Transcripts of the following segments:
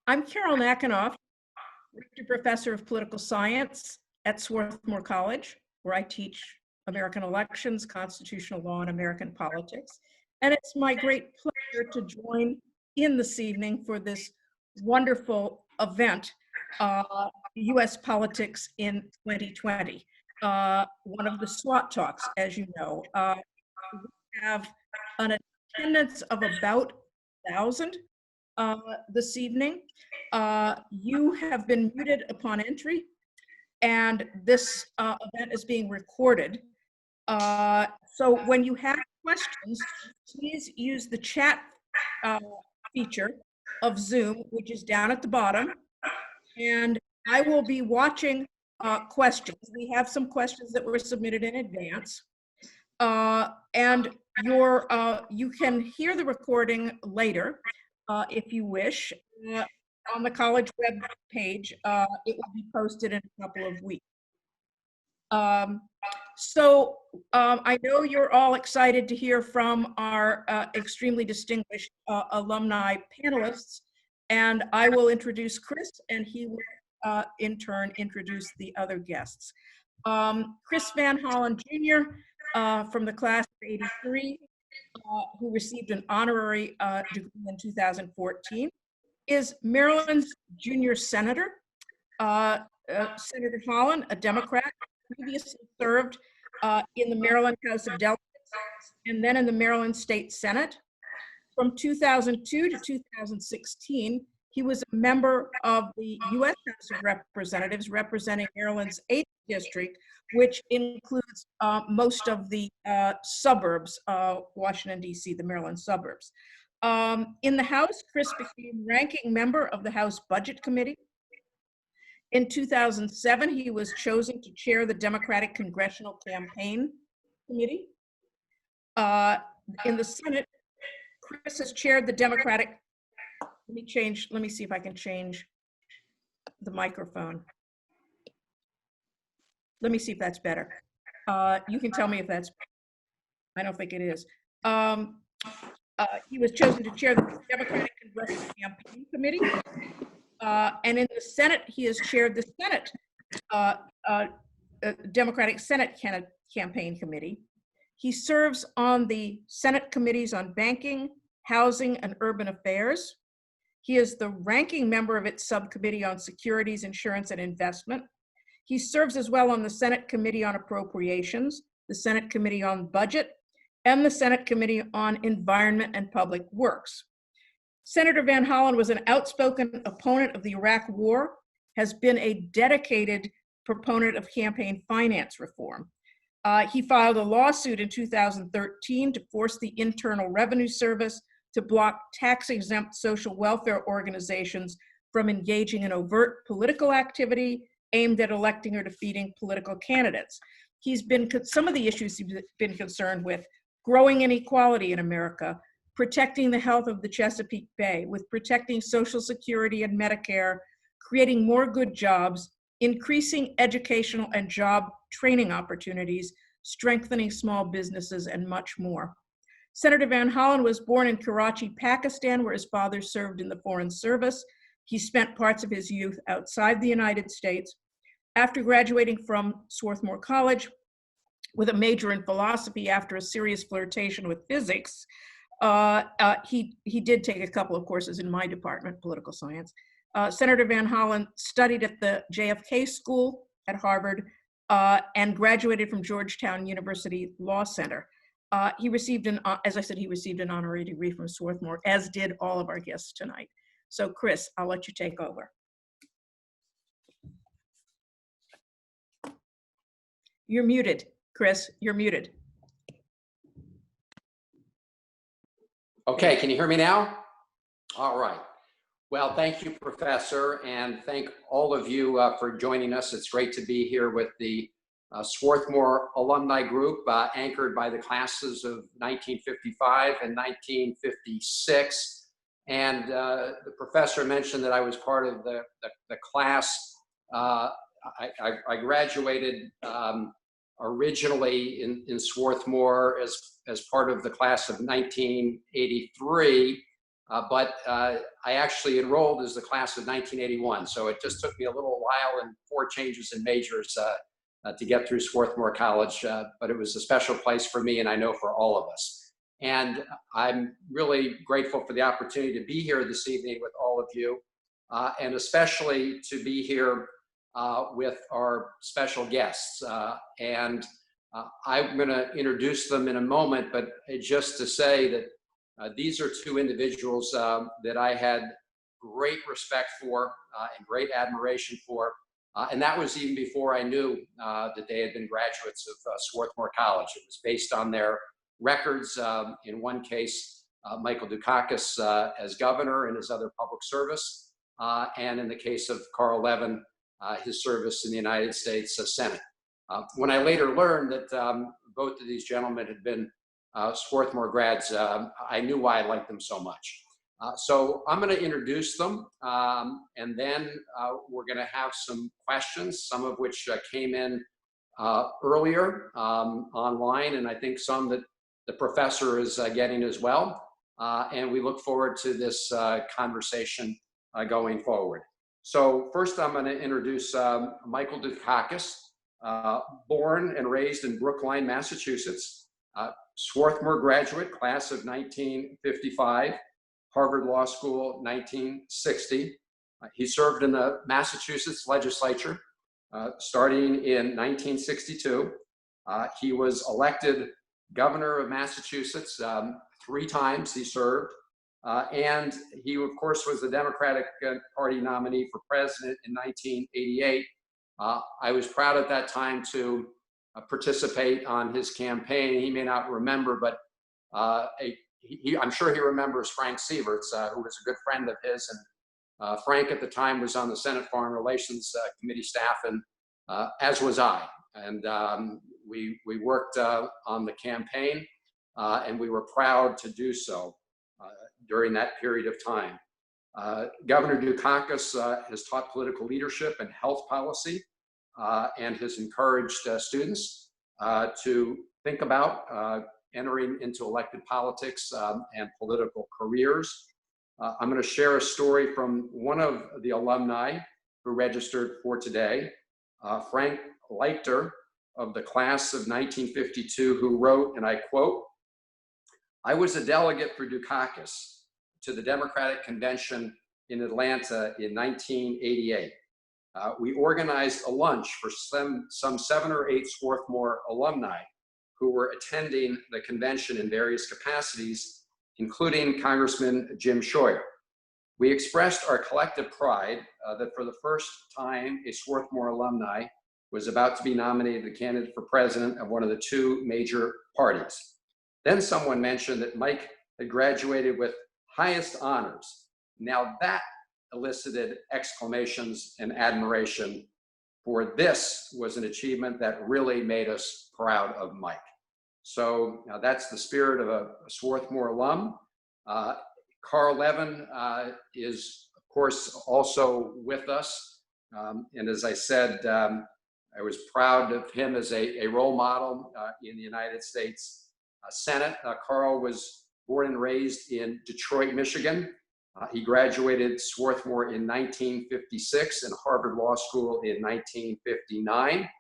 I'm Carol Nakanoff, Richter Professor of Political Science at Swarthmore College, where I teach American elections, constitutional law, and American politics. And it's my great pleasure to join in this evening for this wonderful event, U.S. Politics in 2020, one of the SWAT talks, as you know. We have an attendance of about 1,000 this evening. You have been muted upon entry, and this event is being recorded. So when you have questions, please use the chat feature of Zoom, which is down at the bottom, and I will be watching questions. We have some questions that were submitted in advance, and you can hear the recording later if you wish. On the college web page, it will be posted in a couple of weeks. I know you're all excited to hear from our extremely distinguished alumni panelists, and I will introduce Chris, and he will in turn introduce the other guests. Chris Van Hollen Jr. From the class of '83, who received an honorary degree in 2014, is Maryland's junior senator. Senator Hollen, a Democrat, previously served in the Maryland House of Delegates and then in the Maryland State Senate. From 2002 to 2016, he was a member of the U.S. House of Representatives representing Maryland's 8th district, which includes most of the suburbs, Washington, D.C., the Maryland suburbs. In the House, Chris became ranking member of the House Budget Committee. In 2007, he was chosen to chair the Democratic Congressional Campaign Committee. In the Senate, Chris has chaired the Democratic, let me see if I can change the microphone. Let me see if that's better. You can tell me if that's, I don't think it is. He was chosen to chair the Democratic Congressional Campaign Committee. And in the Senate, he has chaired the Senate, Democratic Senate Campaign Committee. He serves on the Senate committees on banking, housing, and urban affairs. He is the ranking member of its subcommittee on securities, insurance, and investment. He serves as well on the Senate Committee on Appropriations, the Senate Committee on Budget, and the Senate Committee on Environment and Public Works. Senator Van Hollen was an outspoken opponent of the Iraq War, has been a dedicated proponent of campaign finance reform. He filed a lawsuit in 2013 to force the Internal Revenue Service to block tax-exempt social welfare organizations from engaging in overt political activity aimed at electing or defeating political candidates. Some of the issues he's been concerned with: growing inequality in America, protecting the health of the Chesapeake Bay, with protecting Social Security and Medicare, creating more good jobs, increasing educational and job training opportunities, strengthening small businesses, and much more. Senator Van Hollen was born in Karachi, Pakistan, where his father served in the Foreign Service. He spent parts of his youth outside the United States. After graduating from Swarthmore College with a major in philosophy after a serious flirtation with physics, he did take a couple of courses in my department, political science. Senator Van Hollen studied at the JFK School at Harvard and graduated from Georgetown University Law Center. He received as I said, he received an honorary degree from Swarthmore, as did all of our guests tonight. So Chris, I'll let you take over. You're muted, Chris, you're muted. Okay, can you hear me now? All right. Well, thank you, Professor, and thank all of you for joining us. It's great to be here with the Swarthmore Alumni Group, anchored by the classes of 1955 and 1956. And the professor mentioned that I was part of the class. I graduated originally in Swarthmore as part of the class of 1983. but I actually enrolled as the class of 1981. So it just took me a little while and 4 changes in majors to get through Swarthmore College, but it was a special place for me, and I know for all of us. And I'm really grateful for the opportunity to be here this evening with all of you, and especially to be here with our special guests. I'm going to introduce them in a moment, but just to say that these are 2 individuals that I had great respect for and great admiration for. And that was even before I knew that they had been graduates of Swarthmore College. It was based on their records. In one case, Michael Dukakis as governor in his other public service. And in the case of Carl Levin, his service in the United States Senate. When I later learned that both of these gentlemen had been Swarthmore grads, I knew why I liked them so much. So I'm going to introduce them, and then we're going to have some questions, some of which came in earlier online, and I think some that the professor is getting as well. And we look forward to this conversation going forward. So first I'm going to introduce Michael Dukakis, born and raised in Brookline, Massachusetts, Swarthmore graduate, class of 1955, Harvard Law School, 1960. He served in the Massachusetts legislature starting in 1962. He was elected governor of Massachusetts 3 times he served. And he, of course, was the Democratic Party nominee for president in 1988. I was proud at that time to participate on his campaign. He may not remember, but I'm sure he remembers Frank Sieverts, who was a good friend of his. And Frank at the time was on the Senate Foreign Relations Committee staff, and as was I. And we worked on the campaign, and we were proud to do so during that period of time. Governor Dukakis has taught political leadership and health policy, and has encouraged students to think about entering into elected politics and political careers. I'm going to share a story from one of the alumni who registered for today, Frank Leichter of the class of 1952, who wrote, and I quote, "I was a delegate for Dukakis to the Democratic Convention in Atlanta in 1988. We organized a lunch for some 7 or 8 Swarthmore alumni who were attending the convention in various capacities, including Congressman Jim Scheuer. We expressed our collective pride that for the first time, a Swarthmore alumni was about to be nominated the candidate for president of one of the 2 major parties. Then someone mentioned that Mike had graduated with highest honors. Now that elicited exclamations and admiration, for this was an achievement that really made us proud of Mike." So that's the spirit of a Swarthmore alum. Carl Levin is, of course, also with us. And as I said, I was proud of him as a role model in the United States Senate. Carl was born and raised in Detroit, Michigan. He graduated Swarthmore in 1956 and Harvard Law School in 1959.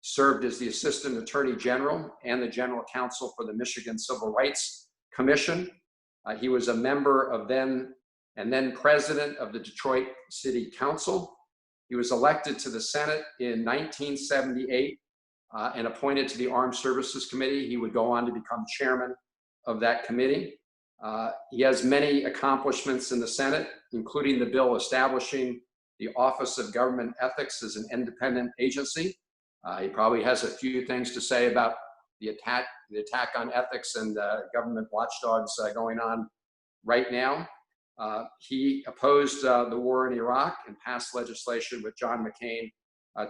Served as the Assistant Attorney General and the General Counsel for the Michigan Civil Rights Commission. He was a member of then President of the Detroit City Council. He was elected to the Senate in 1978 and appointed to the Armed Services Committee. He would go on to become chairman of that committee. He has many accomplishments in the Senate, including the bill establishing the Office of Government Ethics as an independent agency. He probably has a few things to say about the attack on ethics and government watchdogs going on right now. He opposed the war in Iraq and passed legislation with John McCain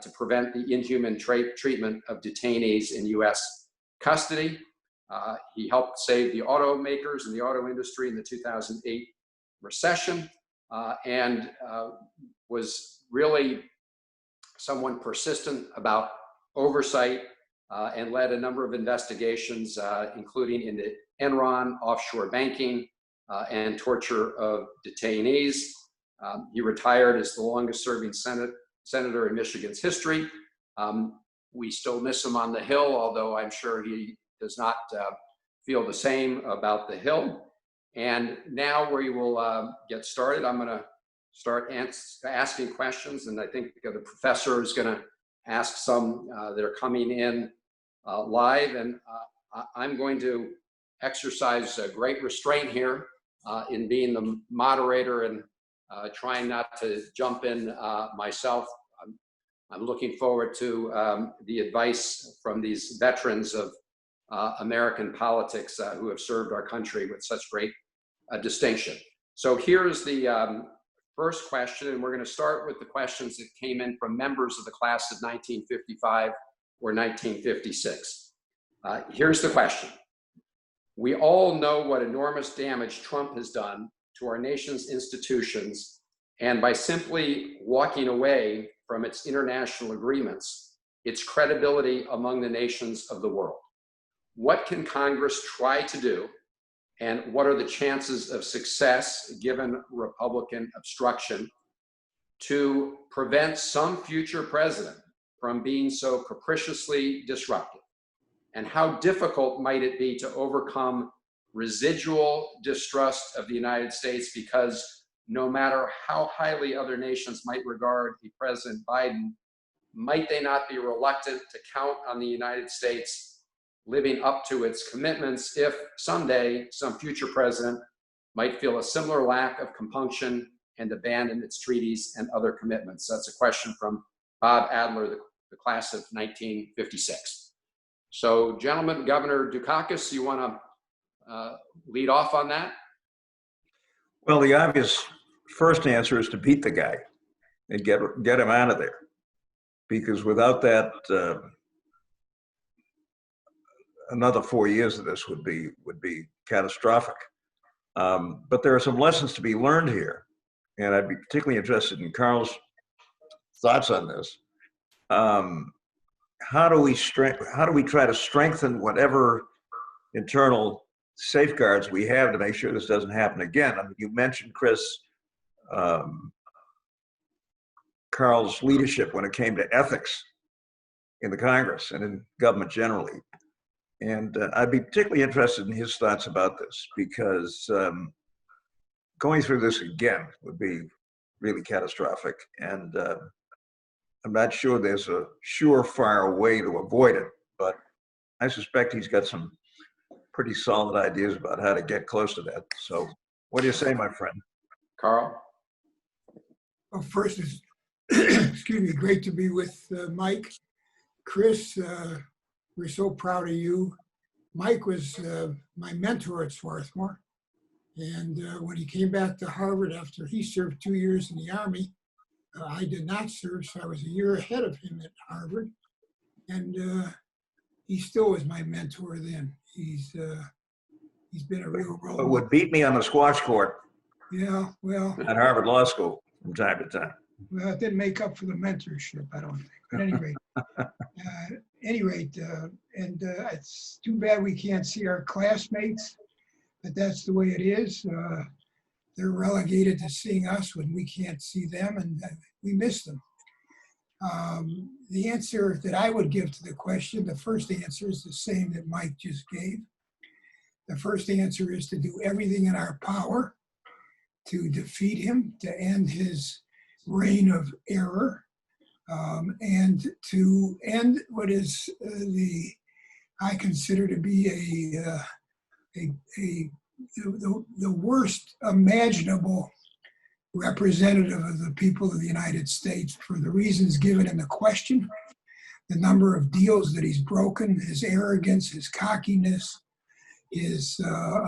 to prevent the inhuman treatment of detainees in U.S. custody. He helped save the automakers and the auto industry in the 2008 recession, and was really someone persistent about oversight and led a number of investigations, including into Enron, offshore banking, and torture of detainees. He retired as the longest serving senator in Michigan's history. We still miss him on the Hill, although I'm sure he does not feel the same about the Hill. And now we will get started. I'm going to start asking questions, and I think the professor is going to ask some that are coming in live. And I'm going to exercise great restraint here in being the moderator and trying not to jump in myself. I'm looking forward to the advice from these veterans of American politics who have served our country with such great distinction. So here's the first question, and we're going to start with the questions that came in from members of the class of 1955 or 1956. Here's the question. We all know what enormous damage Trump has done to our nation's institutions, and by simply walking away from its international agreements, its credibility among the nations of the world. What can Congress try to do, and what are the chances of success given Republican obstruction to prevent some future president from being so capriciously disruptive? And how difficult might it be to overcome residual distrust of the United States, because no matter how highly other nations might regard the President Biden, might they not be reluctant to count on the United States living up to its commitments if someday some future president might feel a similar lack of compunction and abandon its treaties and other commitments? That's a question from Bob Adler, the class of 1956. So, gentlemen, Governor Dukakis, you want to lead off on that? Well, the obvious first answer is to beat the guy and get him out of there, because without that, another 4 years of this would be catastrophic. But there are some lessons to be learned here, and I'd be particularly interested in Carl's thoughts on this. How do we try to strengthen whatever internal safeguards we have to make sure this doesn't happen again? I mean, you mentioned, Chris, Carl's leadership when it came to ethics in the Congress and in government generally. And I'd be particularly interested in his thoughts about this, because going through this again would be really catastrophic. And I'm not sure there's a surefire way to avoid it, but I suspect he's got some pretty solid ideas about how to get close to that. So what do you say, my friend? Carl? Well, first, it's excuse me, great to be with Mike. Chris, we're so proud of you. Mike was my mentor at Swarthmore. And when he came back to Harvard after he served 2 years in the Army, I did not serve, so I was a year ahead of him at Harvard. And he still was my mentor then. He's been a real role model. Would beat me on the squash court. Yeah, well. At Harvard Law School from time to time. Well, it didn't make up for the mentorship, I don't think. But anyway, it's too bad we can't see our classmates, but that's the way it is. They're relegated to seeing us when we can't see them, and we miss them. The answer that I would give to the question, the first answer is the same that Mike just gave. The first answer is to do everything in our power to defeat him, to end his reign of error, and to end what is I consider to be the worst imaginable representative of the people of the United States for the reasons given in the question, the number of deals that he's broken, his arrogance, his cockiness, his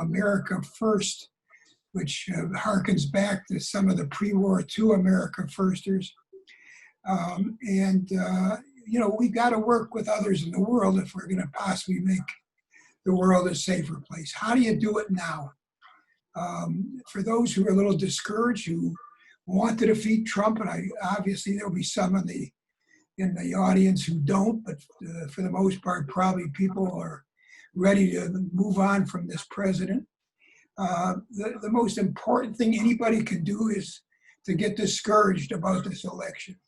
America First, which harkens back to some of the pre-war II America Firsters. We've got to work with others in the world if we're going to possibly make the world a safer place. How do you do it now? For those who are a little discouraged, who want to defeat Trump, and obviously there'll be some in the audience who don't, but for the most part, probably people are ready to move on from this president. The most important thing anybody can do is to get discouraged about this election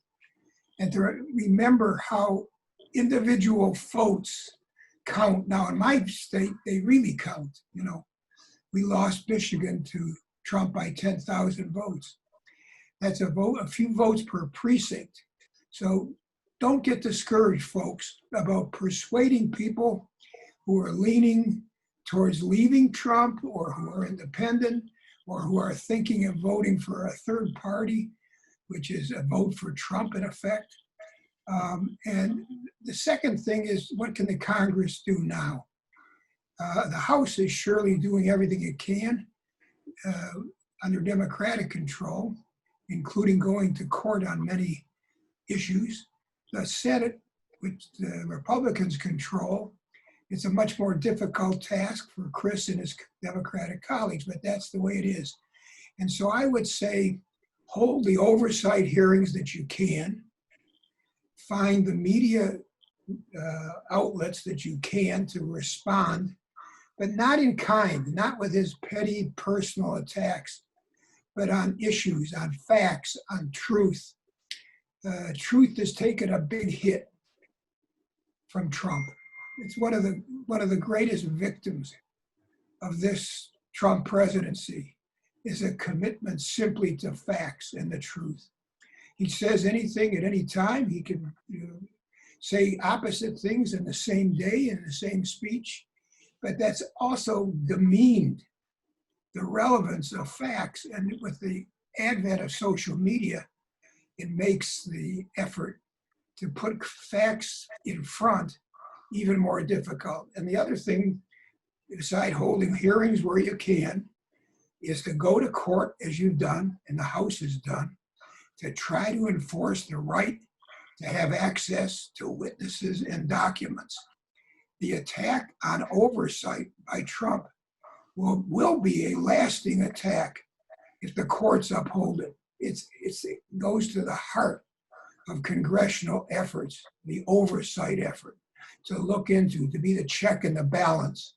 and to remember how individual votes count. Now, in my state, they really count. You know, we lost Michigan to Trump by 10,000 votes. That's a few votes per precinct. So don't get discouraged, folks, about persuading people who are leaning towards leaving Trump or who are independent or who are thinking of voting for a third party, which is a vote for Trump in effect. And the second thing is, what can the Congress do now? The House is surely doing everything it can under Democratic control, including going to court on many issues. The Senate, which the Republicans control, it's a much more difficult task for Chris and his Democratic colleagues, but that's the way it is. And so I would say, hold the oversight hearings that you can, find the media outlets that you can to respond, but not in kind, not with his petty personal attacks, but on issues, on facts, on truth. Truth has taken a big hit from Trump. It's one of the greatest victims of this Trump presidency is a commitment simply to facts and the truth. He says anything at any time. He can say opposite things in the same day, in the same speech, but that's also demeaned the relevance of facts. And with the advent of social media, it makes the effort to put facts in front even more difficult. And the other thing, beside holding hearings where you can, is to go to court, as you've done and the House has done, to try to enforce the right to have access to witnesses and documents. The attack on oversight by Trump will be a lasting attack if the courts uphold it. It goes to the heart of congressional efforts, the oversight effort, to look into, to be the check and the balance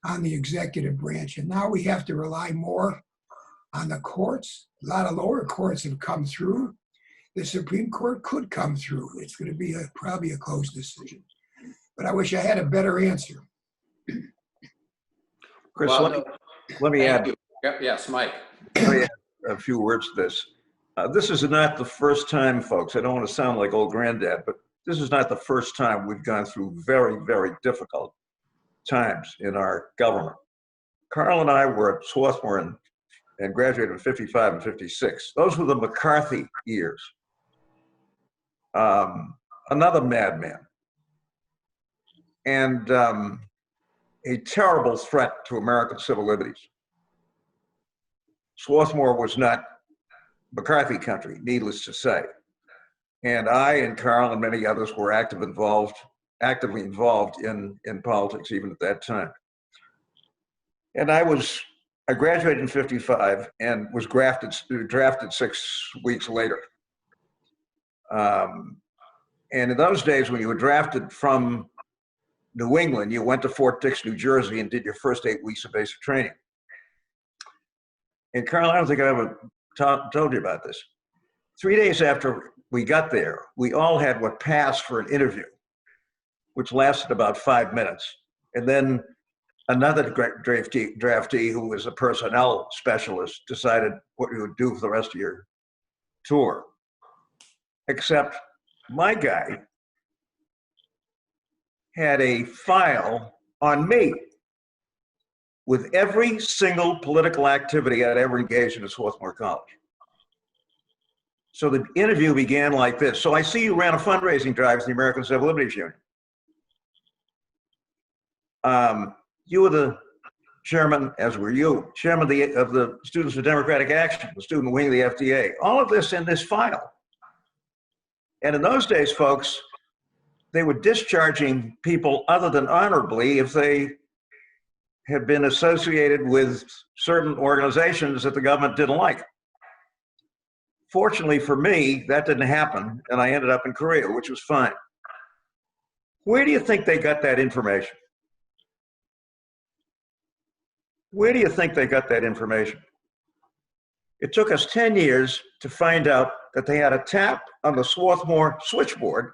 on the executive branch. And now we have to rely more on the courts. A lot of lower courts have come through. The Supreme Court could come through. It's going to be probably a close decision. But I wish I had a better answer. Chris, Well, let me add. Yes, Mike. Let me add a few words to this. This is not the first time, folks. I don't want to sound like old granddad, but this is not the first time we've gone through very, very difficult times in our government. Carl and I were at Swarthmore and graduated in 55 and 56. Those were the McCarthy years. Another madman. And a terrible threat to American civil liberties. Swarthmore was not McCarthy country, needless to say. And I and Carl and many others were actively involved in politics even at that time. And I graduated in 55 and was drafted 6 weeks later. And in those days, when you were drafted from New England, you went to Fort Dix, New Jersey, and did your first 8 weeks of basic training. And Carl, I don't think I ever told you about this. 3 days after we got there, we all had what passed for an interview, which lasted about 5 minutes. And then another draftee who was a personnel specialist decided what you would do for the rest of your tour. Except my guy had a file on me with every single political activity I'd ever engaged in at Swarthmore College. So the interview began like this. So I see you ran a fundraising drive for the American Civil Liberties Union. You were the chairman, as were you, chairman of the Students for Democratic Action, the student wing of the FDA. All of this in this file. And in those days, folks, they were discharging people other than honorably if they had been associated with certain organizations that the government didn't like. Fortunately for me, that didn't happen, and I ended up in Korea, which was fine. Where do you think they got that information? Where do you think they got that information? It took us 10 years to find out that they had a tap on the Swarthmore switchboard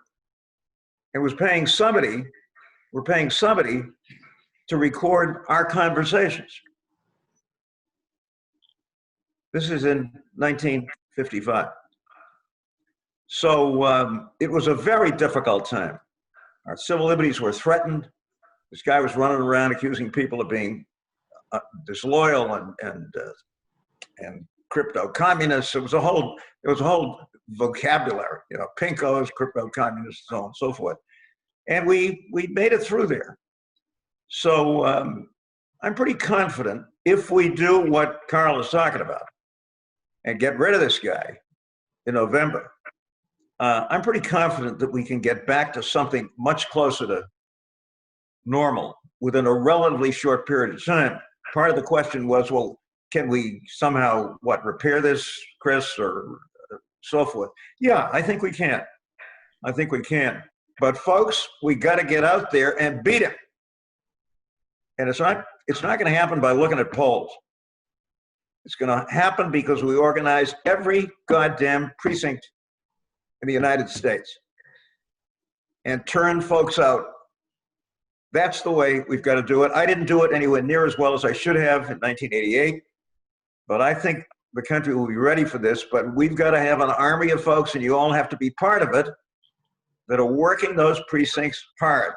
and were paying somebody to record our conversations. This is in 1955. So it was a very difficult time. Our civil liberties were threatened. This guy was running around accusing people of being disloyal and crypto communists. It was a whole vocabulary, you know, pinkos, crypto communists, so on and so forth. And we made it through there. So I'm pretty confident if we do what Carl is talking about and get rid of this guy in November, I'm pretty confident that we can get back to something much closer to normal within a relatively short period of time. Part of the question was, well, can we somehow, repair this, Chris, or so forth? Yeah, I think we can. I think we can. But folks, we got to get out there and beat him. And it's not going to happen by looking at polls. It's going to happen because we organize every goddamn precinct in the United States and turn folks out. That's the way we've got to do it. I didn't do it anywhere near as well as I should have in 1988, but I think the country will be ready for this. But we've got to have an army of folks, and you all have to be part of it, that are working those precincts hard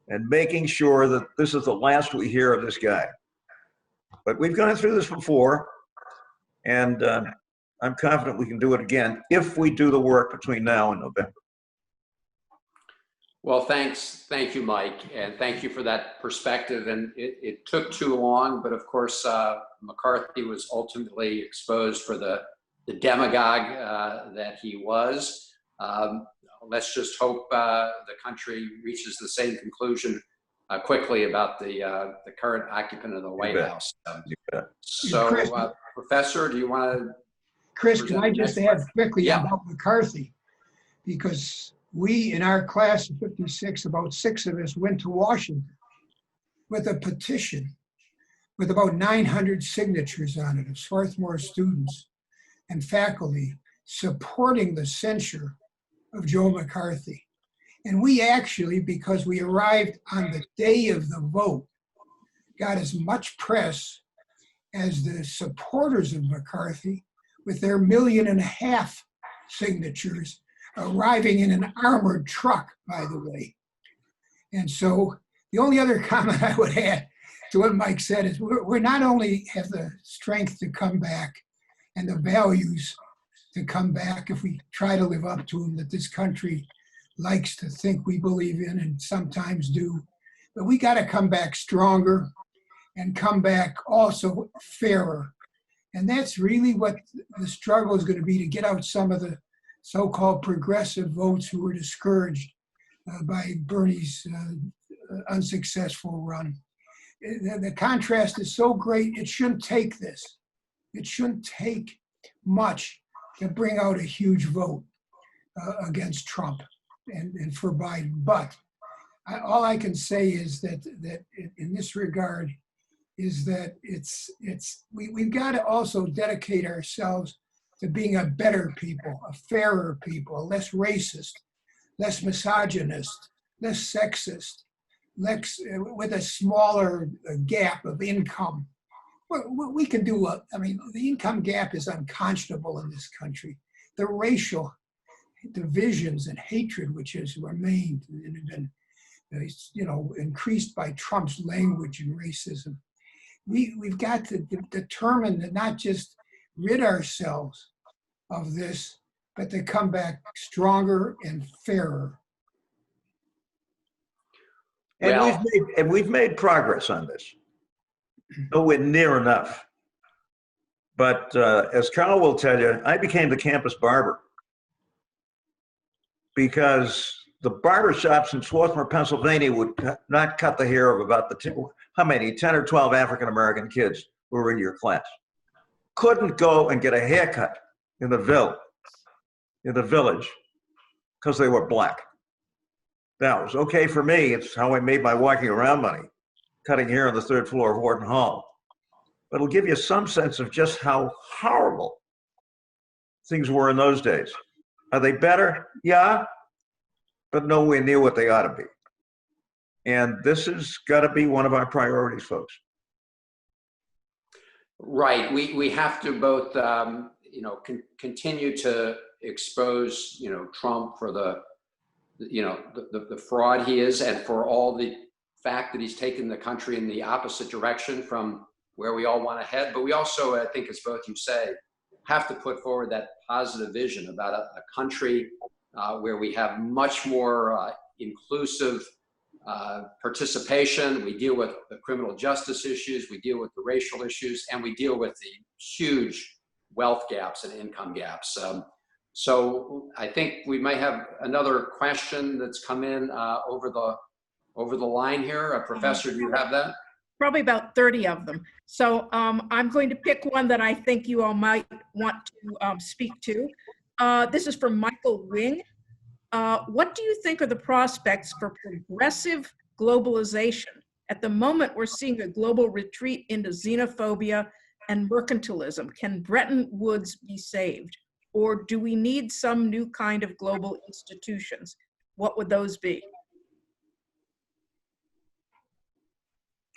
and making sure that this is the last we hear of this guy. But we've gone through this before, and I'm confident we can do it again if we do the work between now and November. Well, thank you, Mike, and thank you for that perspective. And it took too long, but of course, McCarthy was ultimately exposed for the demagogue that he was. Let's just hope the country reaches the same conclusion quickly about the current occupant of the White House. So, Professor, do you want to? Chris, can I just add quickly about McCarthy? Because we, in our class of 56, about 6 of us went to Washington with a petition with about 900 signatures on it of Swarthmore students and faculty supporting the censure of Joe McCarthy. And we actually, because we arrived on the day of the vote, got as much press as the supporters of McCarthy with their 1.5 million signatures arriving in an armored truck, by the way. And so the only other comment I would add to what Mike said is we're not only have the strength to come back and the values to come back if we try to live up to them that this country likes to think we believe in and sometimes do, but we got to come back stronger and come back also fairer. And that's really what the struggle is going to be, to get out some of the so-called progressive votes who were discouraged by Bernie's unsuccessful run. The contrast is so great, it shouldn't take this. It shouldn't take much to bring out a huge vote against Trump and for Biden. But all I can say is that in this regard is that we've got to also dedicate ourselves to being a better people, a fairer people, less racist, less misogynist, less sexist, with a smaller gap of income. We can do the income gap is unconscionable in this country. The racial divisions and hatred which has remained and been, increased by Trump's language and racism. We've got to determine to not just rid ourselves of this, but to come back stronger and fairer. And we've made progress on this. Nowhere near enough. But as Carl will tell you, I became the campus barber because the barber shops in Swarthmore, Pennsylvania would not cut the hair of about 10 or 12 African-American kids who were in your class. Couldn't go and get a haircut in the village because they were black. That was okay for me. It's how I made my walking around money, cutting hair on the 3rd floor of Horton Hall. but it'll give you some sense of just how horrible things were in those days. Are they better? Yeah, but nowhere near what they ought to be. And this has got to be one of our priorities, folks. Right. We have to both, continue to expose, Trump for the fraud he is, and for all the fact that he's taken the country in the opposite direction from where we all want to head. But we also, I think, as both you say, have to put forward that positive vision about a country where we have much more inclusive participation. We deal with the criminal justice issues, we deal with the racial issues, and we deal with the huge wealth gaps and income gaps. So I think we might have another question that's come in over the line here. Professor, do you have that? Probably about 30 of them. So I'm going to pick one that I think you all might want to speak to. This is from Michael Wing. What do you think are the prospects for progressive globalization? At the moment, we're seeing a global retreat into xenophobia and mercantilism. Can Bretton Woods be saved? Or do we need some new kind of global institutions? What would those be?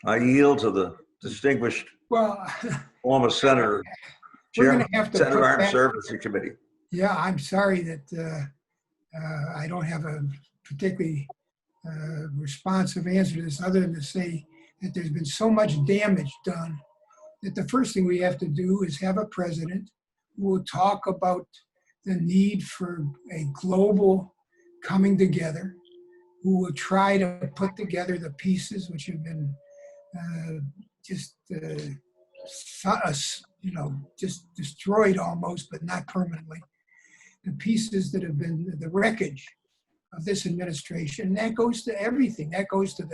I yield to the distinguished former Senator, Chairman, Senate Armed Services Committee. Yeah, I'm sorry that I don't have a particularly responsive answer to this, other than to say that there's been so much damage done that the first thing we have to do is have a president who will talk about the need for a global coming together, who will try to put together the pieces which have been just destroyed almost, but not permanently. The pieces that have been the wreckage of this administration. That goes to everything. That goes to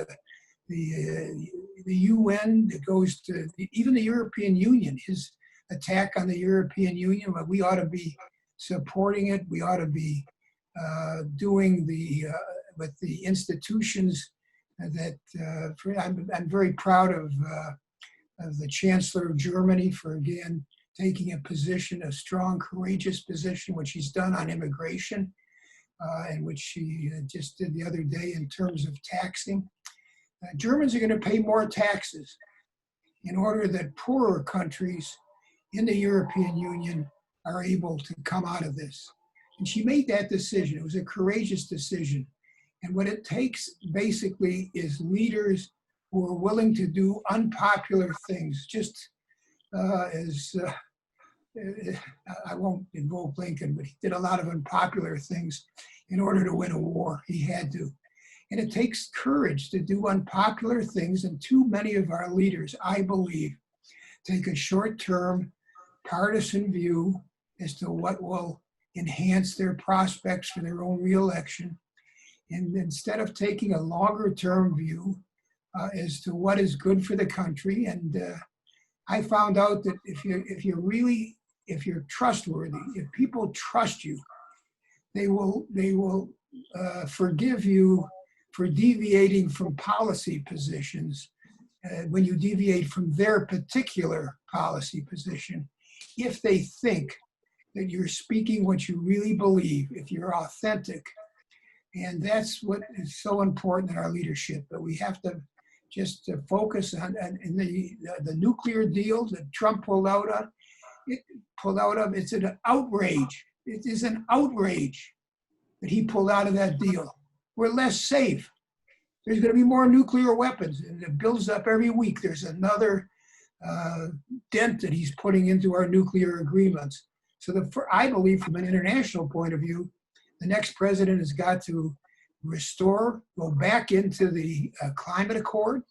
the UN. That goes to even the European Union. His attack on the European Union. But we ought to be supporting it. We ought to be doing with the institutions that. I'm very proud of the Chancellor of Germany for again taking a position, a strong, courageous position, which he's done on immigration, and which she just did the other day in terms of taxing. Germans are going to pay more taxes in order that poorer countries in the European Union are able to come out of this. And she made that decision. It was a courageous decision. And what it takes basically is leaders who are willing to do unpopular things, just as I won't invoke Lincoln, but he did a lot of unpopular things in order to win a war. He had to. And it takes courage to do unpopular things. And too many of our leaders, I believe, take a short-term partisan view as to what will enhance their prospects for their own reelection. And instead of taking a longer-term view as to what is good for the country. And I found out that if you're trustworthy, if people trust you, they will forgive you for deviating from policy positions when you deviate from their particular policy position, if they think that you're speaking what you really believe, if you're authentic. And that's what is so important in our leadership, that we have to just focus on the nuclear deal that Trump pulled out of. It's an outrage. It is an outrage that he pulled out of that deal. We're less safe. There's going to be more nuclear weapons, and it builds up every week. There's another dent that he's putting into our nuclear agreements. So I believe from an international point of view, the next president has got to go back into the climate accord.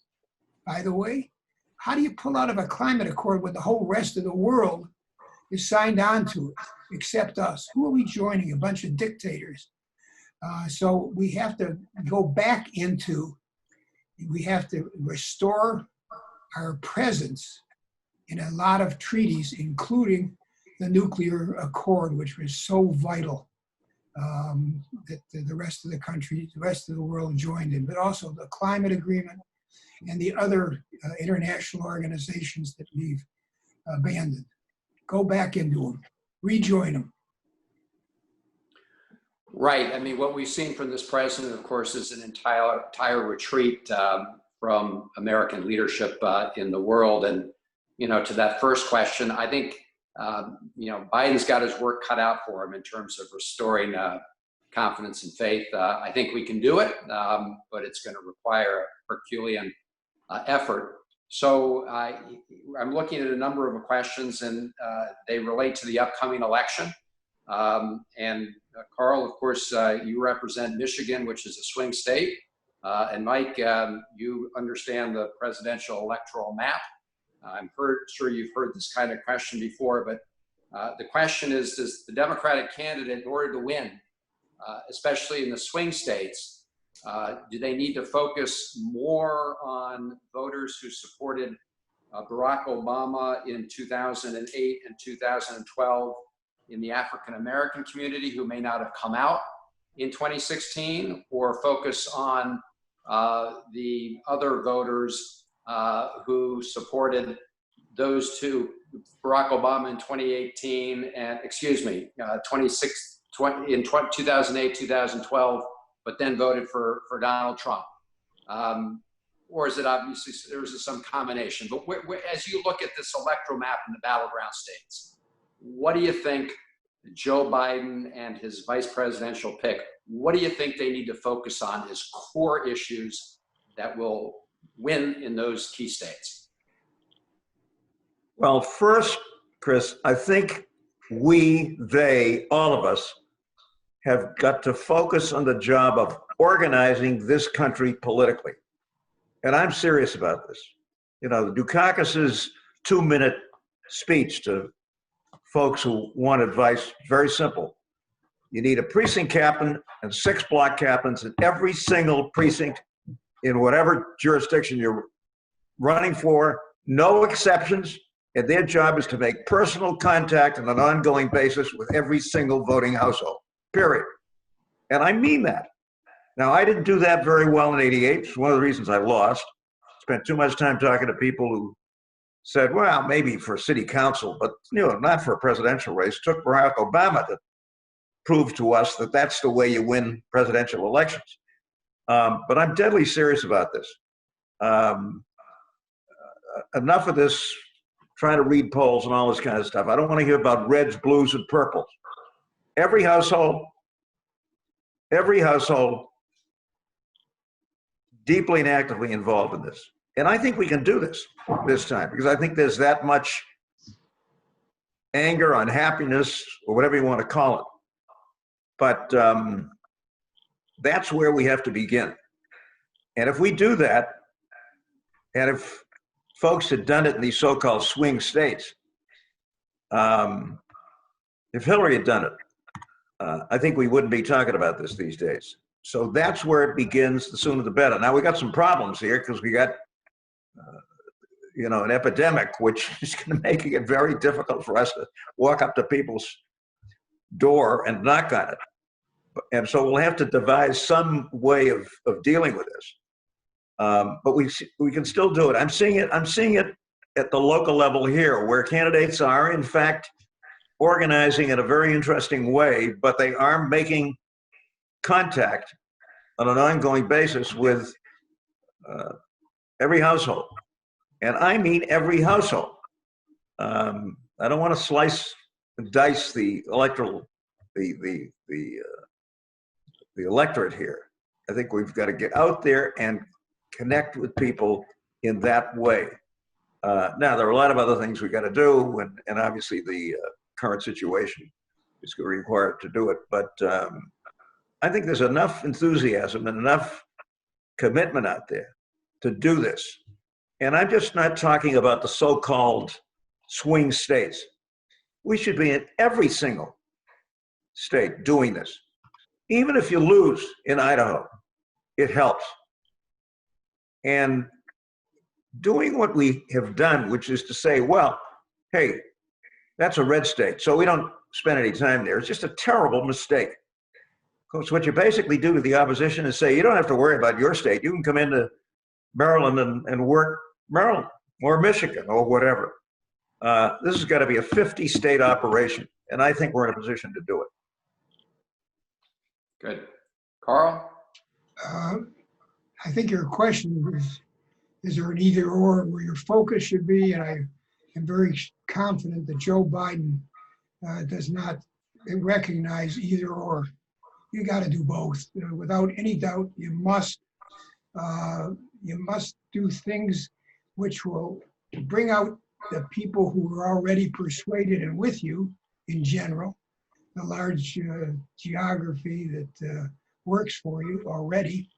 By the way, how do you pull out of a climate accord when the whole rest of the world is signed on to it, except us? Who are we joining? A bunch of dictators. So we have to go back we have to restore our presence in a lot of treaties, including the nuclear accord, which was so vital that the rest of the country, the rest of the world joined in, but also the climate agreement and the other international organizations that we've abandoned. Go back into them, rejoin them. Right. I mean, what we've seen from this president, of course, is an entire retreat from American leadership in the world. And, to that first question, I think, Biden's got his work cut out for him in terms of restoring confidence and faith. I think we can do it, but it's going to require Herculean effort. So I'm looking at a number of questions, and they relate to the upcoming election. And Carl, of course, you represent Michigan, which is a swing state. And Mike, you understand the presidential electoral map. I'm sure you've heard this kind of question before, but the question is, does the Democratic candidate, in order to win, especially in the swing states, do they need to focus more on voters who supported Barack Obama in 2008 and 2012 in the African-American community who may not have come out in 2016, or focus on the other voters who supported those two, Barack Obama in 2018 and, in 2008, 2012, but then voted for Donald Trump? Or is it obviously, there's some combination? But as you look at this electoral map in the battleground states, what do you think Joe Biden and his vice presidential pick, what do you think they need to focus on as core issues that will win in those key states? Well, first, Chris, I think all of us have got to focus on the job of organizing this country politically. And I'm serious about this. Dukakis's 2-minute speech to folks who want advice, very simple. You need a precinct captain and 6 block captains in every single precinct in whatever jurisdiction you're running for, no exceptions. And their job is to make personal contact on an ongoing basis with every single voting household, period. And I mean that. Now, I didn't do that very well in '88. It's one of the reasons I lost. Spent too much time talking to people who said, well, maybe for city council, but not for a presidential race. Took Barack Obama to prove to us that that's the way you win presidential elections. But I'm deadly serious about this. Enough of this trying to read polls and all this kind of stuff. I don't want to hear about reds, blues, and purples. Every household, deeply and actively involved in this. And I think we can do this time, because I think there's that much anger, unhappiness, or whatever you want to call it. But that's where we have to begin. And if we do that, and if folks had done it in these so-called swing states, if Hillary had done it, I think we wouldn't be talking about this these days. So that's where it begins. The sooner the better. Now we got some problems here because we got an epidemic, which is going to make it very difficult for us to walk up to people's door and knock on it. And so we'll have to devise some way of dealing with this. But we can still do it. I'm seeing it at the local level here, where candidates are, in fact, organizing in a very interesting way, but they are making contact on an ongoing basis with every household. And I mean every household. I don't want to slice and dice the electorate here. I think we've got to get out there and connect with people in that way. Now, there are a lot of other things we got to do, and obviously the current situation is going to require it to do it. But I think there's enough enthusiasm and enough commitment out there to do this. And I'm just not talking about the so-called swing states. We should be in every single state doing this. Even if you lose in Idaho, it helps. And doing what we have done, which is to say, well, hey, that's a red state, so we don't spend any time there. It's just a terrible mistake. Because what you basically do to the opposition is say, you don't have to worry about your state. You can come into Maryland and work Maryland or Michigan or whatever. This has got to be a 50-state operation, and I think we're in a position to do it. Good. Carl? I think your question is there an either or where your focus should be? And I am very confident that Joe Biden does not recognize either or. You got to do both. Without any doubt, you must do things which will bring out the people who are already persuaded and with you in general, the large geography that works for you already,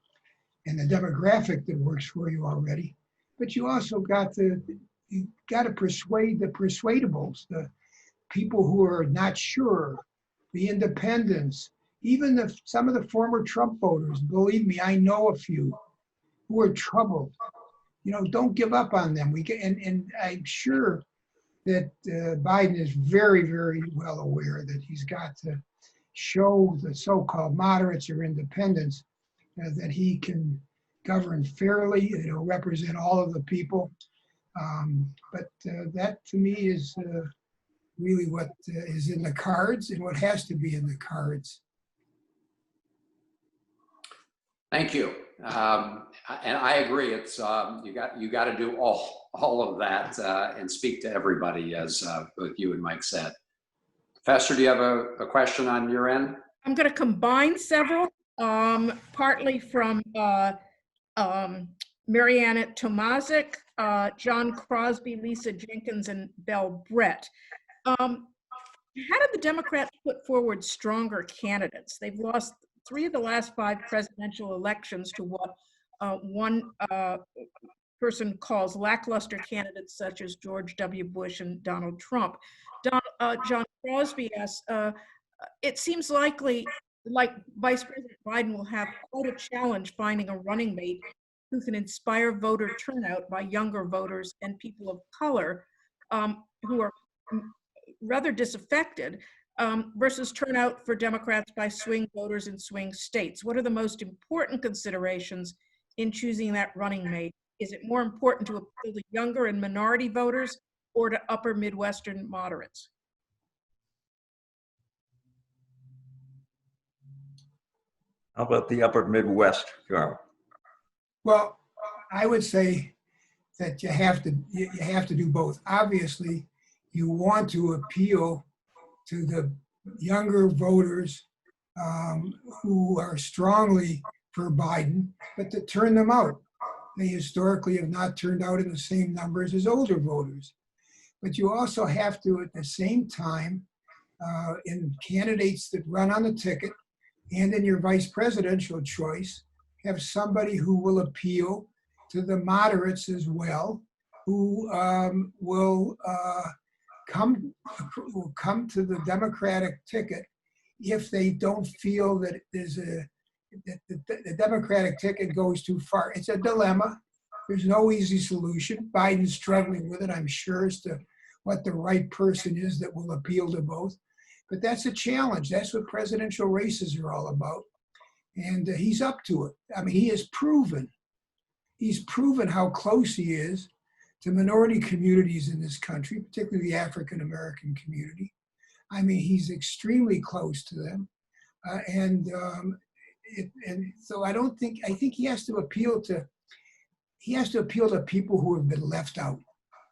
and the demographic that works for you already. But you also got to persuade the persuadables, the people who are not sure, the independents, even some of the former Trump voters. Believe me, I know a few who are troubled. Don't give up on them. And I'm sure that Biden is very, very well aware that he's got to show the so-called moderates or independents that he can govern fairly, that he'll represent all of the people. But that to me is really what is in the cards and what has to be in the cards. Thank you. And I agree. It's you got to do all of that and speak to everybody, as both you and Mike said. Professor, do you have a question on your end? I'm going to combine several, partly from Mariana Tomazic, John Crosby, Lisa Jenkins, and Bell Brett. How did the Democrats put forward stronger candidates? They've lost 3 of the last 5 presidential elections to what one person calls lackluster candidates such as George W. Bush and Donald Trump. John Crosby asks, it seems likely like Vice President Biden will have quite a challenge finding a running mate who can inspire voter turnout by younger voters and people of color who are rather disaffected versus turnout for Democrats by swing voters in swing states. What are the most important considerations in choosing that running mate? Is it more important to appeal to younger and minority voters or to upper Midwestern moderates? How about the upper Midwest, Carl? Well, I would say that you have to do both. Obviously, you want to appeal to the younger voters who are strongly for Biden, but to turn them out. They historically have not turned out in the same numbers as older voters. But you also have to, at the same time, in candidates that run on the ticket and in your vice presidential choice, have somebody who will appeal to the moderates as well, who will come to the Democratic ticket if they don't feel that the Democratic ticket goes too far. It's a dilemma. There's no easy solution. Biden's struggling with it, I'm sure, as to what the right person is that will appeal to both. But that's a challenge. That's what presidential races are all about. And he's up to it. I mean, he has proven how close he is to minority communities in this country, particularly the African-American community. I mean, he's extremely close to them. And so I think he has to appeal to people who have been left out.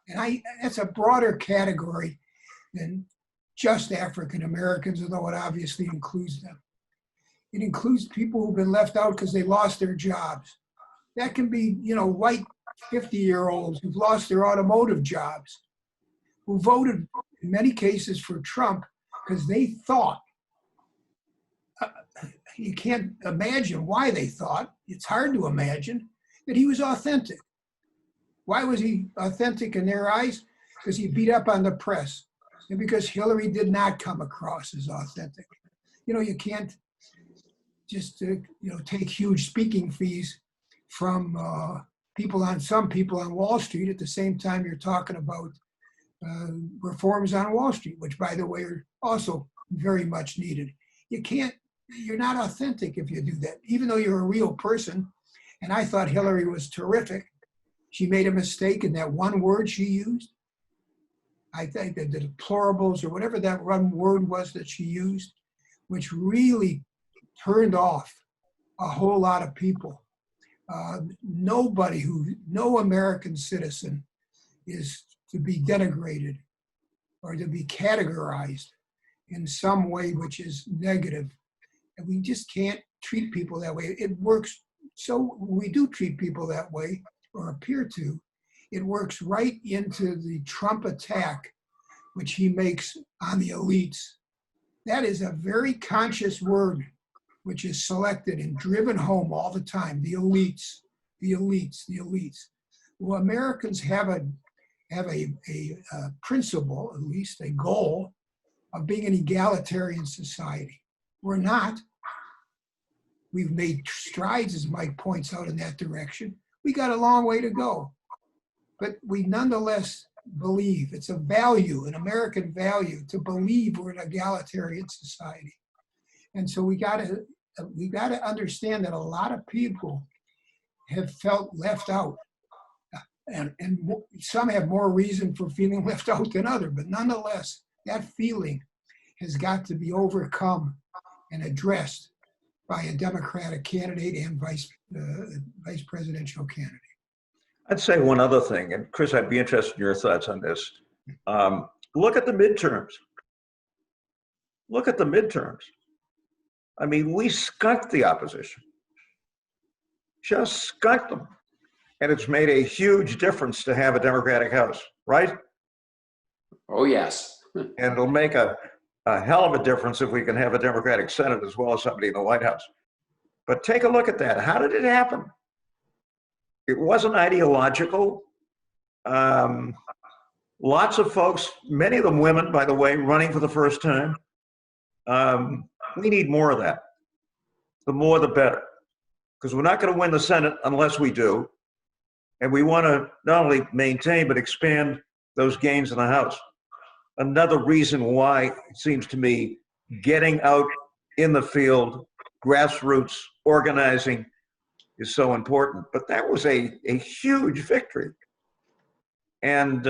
And that's a broader category than just African Americans, although it obviously includes them. It includes people who've been left out because they lost their jobs. That can be, white 50-year-olds who've lost their automotive jobs, who voted in many cases for Trump because they thought, you can't imagine why they thought, it's hard to imagine, that he was authentic. Why was he authentic in their eyes? Because he beat up on the press and because Hillary did not come across as authentic. You can't just, take huge speaking fees from some people on Wall Street at the same time you're talking about reforms on Wall Street, which, by the way, are also very much needed. You're not authentic if you do that, even though you're a real person. And I thought Hillary was terrific. She made a mistake in that one word she used. I think that the deplorables or whatever that one word was that she used, which really turned off a whole lot of people. No American citizen is to be denigrated or to be categorized in some way which is negative. And we just can't treat people that way. It works. So when we do treat people that way, or appear to, it works right into the Trump attack, which he makes on the elites. That is a very conscious word, which is selected and driven home all the time. The elites, the elites, the elites. Well, Americans have a principle, at least a goal, of being an egalitarian society. We're not. We've made strides, as Mike points out, in that direction. We got a long way to go. But we nonetheless believe it's a value, an American value, to believe we're an egalitarian society. And so we got to understand that a lot of people have felt left out. And some have more reason for feeling left out than others, but nonetheless, that feeling has got to be overcome and addressed by a Democratic candidate and vice presidential candidate. I'd say one other thing, and Chris, I'd be interested in your thoughts on this. Look at the midterms. Look at the midterms. I mean, we skunked the opposition. Just skunked them. And it's made a huge difference to have a Democratic House, right? Oh, yes. And it'll make a hell of a difference if we can have a Democratic Senate as well as somebody in the White House. But take a look at that. How did it happen? It wasn't ideological. Lots of folks, many of them women, by the way, running for the first time. We need more of that. The more, the better. Because we're not going to win the Senate unless we do. And we want to not only maintain, but expand those gains in the House. Another reason why, it seems to me, getting out in the field, grassroots, organizing is so important. But that was a huge victory. And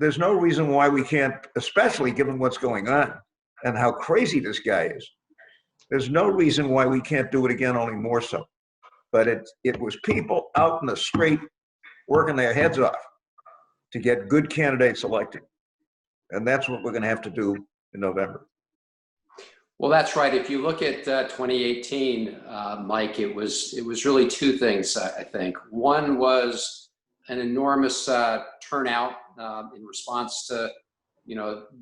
there's no reason why we can't, especially given what's going on and how crazy this guy is, there's no reason why we can't do it again, only more so. But it was people out in the street working their heads off to get good candidates elected. And that's what we're going to have to do in November. Well, that's right. If you look at 2018, Mike, it was really two things, I think. One was an enormous turnout in response to,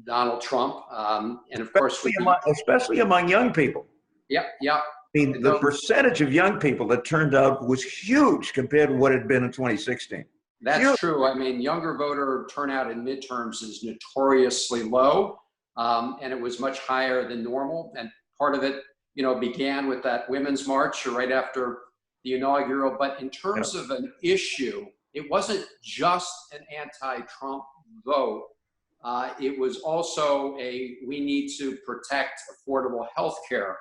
Donald Trump. And of course, especially among young people. Yep. I mean, the percentage of young people that turned out was huge compared to what it had been in 2016. That's true. I mean, younger voter turnout in midterms is notoriously low, and it was much higher than normal. And part of it, began with that Women's March right after the inaugural. But in terms of an issue, it wasn't just an anti-Trump vote. It was also we need to protect affordable health care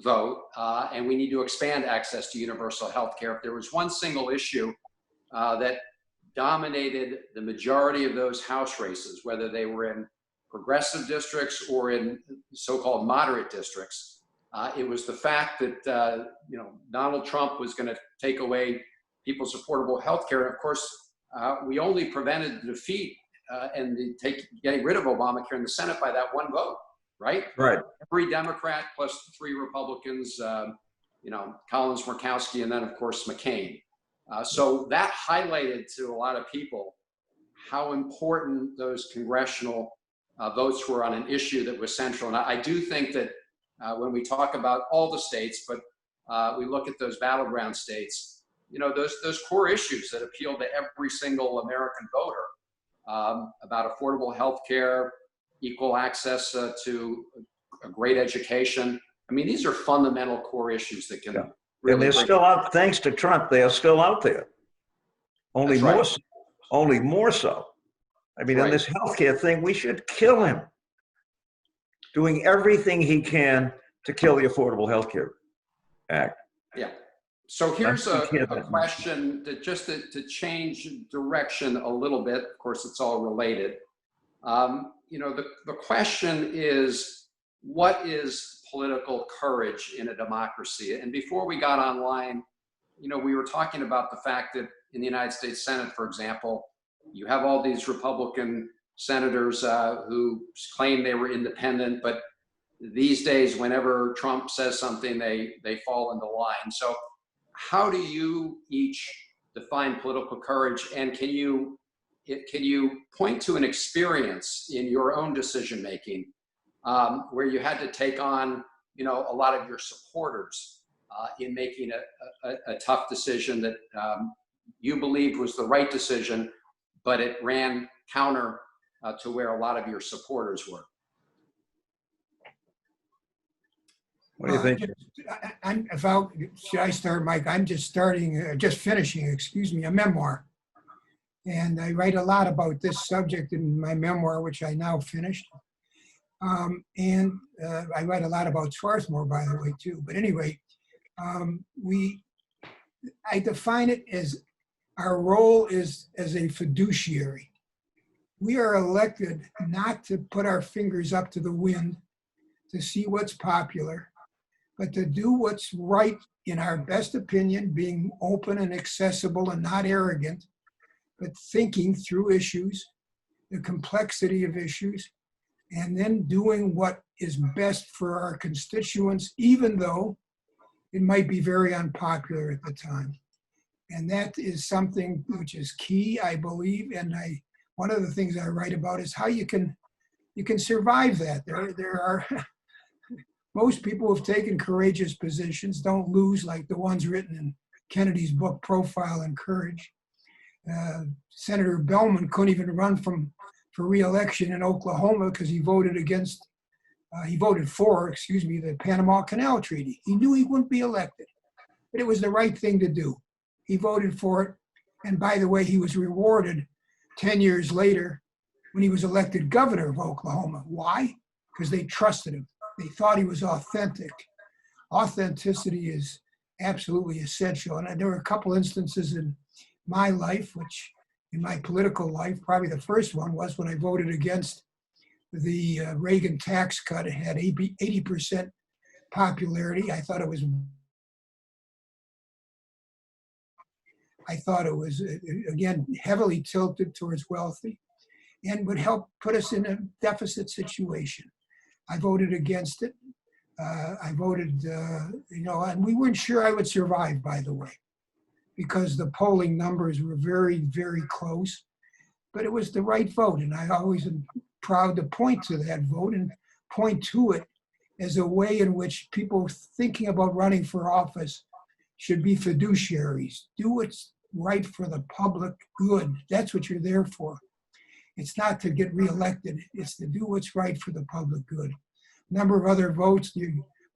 vote, and we need to expand access to universal health care. If there was one single issue that dominated the majority of those House races, whether they were in progressive districts or in so-called moderate districts, it was the fact that Donald Trump was going to take away people's affordable health care. And of course, we only prevented the defeat and getting rid of Obamacare in the Senate by that one vote. Right? Right. Every Democrat plus 3 Republicans, Collins, Murkowski, and then, of course, McCain. So that highlighted to a lot of people how important those congressional votes were on an issue that was central. And I do think that when we talk about all the states, but we look at those battleground states, those core issues that appeal to every single American voter about affordable health care, equal access to a great education. I mean, these are fundamental core issues that can really. And they're still out, thanks to Trump, they are still out there. Only more so. Only more so. I mean, on this healthcare thing, we should kill him. Doing everything he can to kill the Affordable Health Care Act. Yeah. So here's a question that just to change direction a little bit. Of course, it's all related. The question is, what is political courage in a democracy? And before we got online, we were talking about the fact that in the United States Senate, for example, you have all these Republican senators who claim they were independent, but these days, whenever Trump says something, they fall into line. So how do you each define political courage, and can you point to an experience in your own decision-making where you had to take on, a lot of your supporters in making a tough decision that you believed was the right decision, but it ran counter to where a lot of your supporters were? What do you think? Should I start, Mike? I'm just finishing, a memoir. And I write a lot about this subject in my memoir, which I now finished. And I write a lot about Swarthmore, by the way, too. But anyway, I define it as our role is as a fiduciary. We are elected not to put our fingers up to the wind to see what's popular, but to do what's right in our best opinion, being open and accessible and not arrogant, but thinking through issues, the complexity of issues, and then doing what is best for our constituents, even though it might be very unpopular at the time. And that is something which is key, I believe. And one of the things I write about is how you can survive that. There are most people who have taken courageous positions don't lose like the ones written in Kennedy's book, Profile in Courage. Senator Bellman couldn't even run for re-election in Oklahoma because he voted for the Panama Canal Treaty. He knew he wouldn't be elected, but it was the right thing to do. He voted for it. And by the way, he was rewarded 10 years later when he was elected governor of Oklahoma. Why? Because they trusted him. They thought he was authentic. Authenticity is absolutely essential. And there were a couple instances in my life, in my political life, probably the first one was when I voted against the Reagan tax cut. It had 80% popularity. I thought it was, again, heavily tilted towards wealthy and would help put us in a deficit situation. I voted against it. And we weren't sure I would survive, by the way, because the polling numbers were very, very close. But it was the right vote, and I always am proud to point to that vote and point to it as a way in which people thinking about running for office should be fiduciaries. Do what's right for the public good. That's what you're there for. It's not to get reelected. It's to do what's right for the public good. A number of other votes.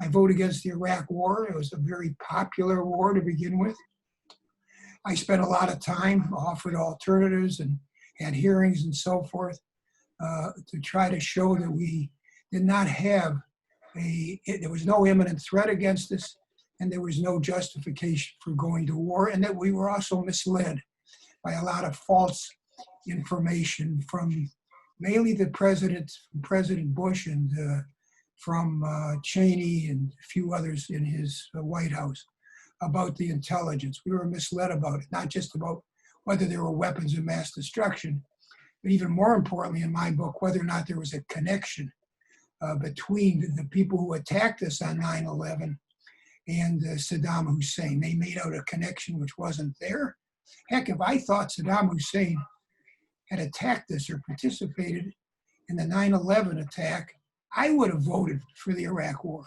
I voted against the Iraq War. It was a very popular war to begin with. I spent a lot of time, offered alternatives and had hearings and so forth to try to show that we did not have there was no imminent threat against us, and there was no justification for going to war, and that we were also misled by a lot of false information from mainly the President Bush and from Cheney and a few others in his White House about the intelligence. We were misled about it, not just about whether there were weapons of mass destruction, but even more importantly in my book, whether or not there was a connection between the people who attacked us on 9/11 and Saddam Hussein. They made out a connection which wasn't there. Heck, if I thought Saddam Hussein had attacked us or participated in the 9/11 attack, I would have voted for the Iraq War.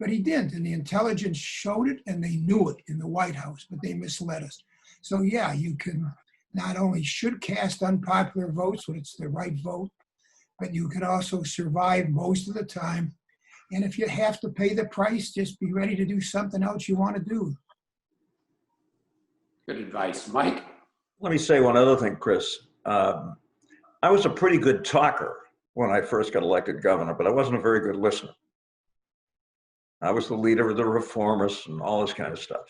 But he didn't, and the intelligence showed it, and they knew it in the White House, but they misled us. So yeah, you can not only should cast unpopular votes when it's the right vote, but you can also survive most of the time. And if you have to pay the price, just be ready to do something else you want to do. Good advice. Mike? Let me say one other thing, Chris. I was a pretty good talker when I first got elected governor, but I wasn't a very good listener. I was the leader of the reformists and all this kind of stuff.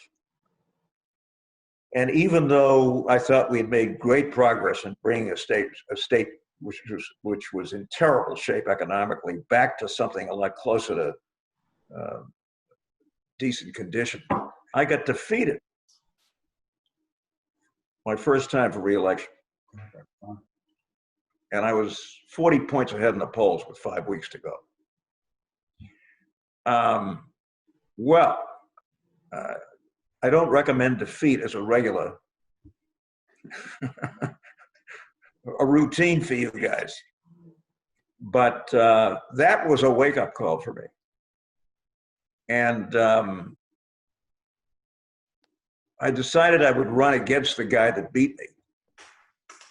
And even though I thought we had made great progress in bringing a state which was in terrible shape economically, back to something a lot closer to decent condition. I got defeated my first time for re-election. And I was 40 points ahead in the polls with 5 weeks to go. I don't recommend defeat as a regular, a routine for you guys. But that was a wake-up call for me. And I decided I would run against the guy that beat me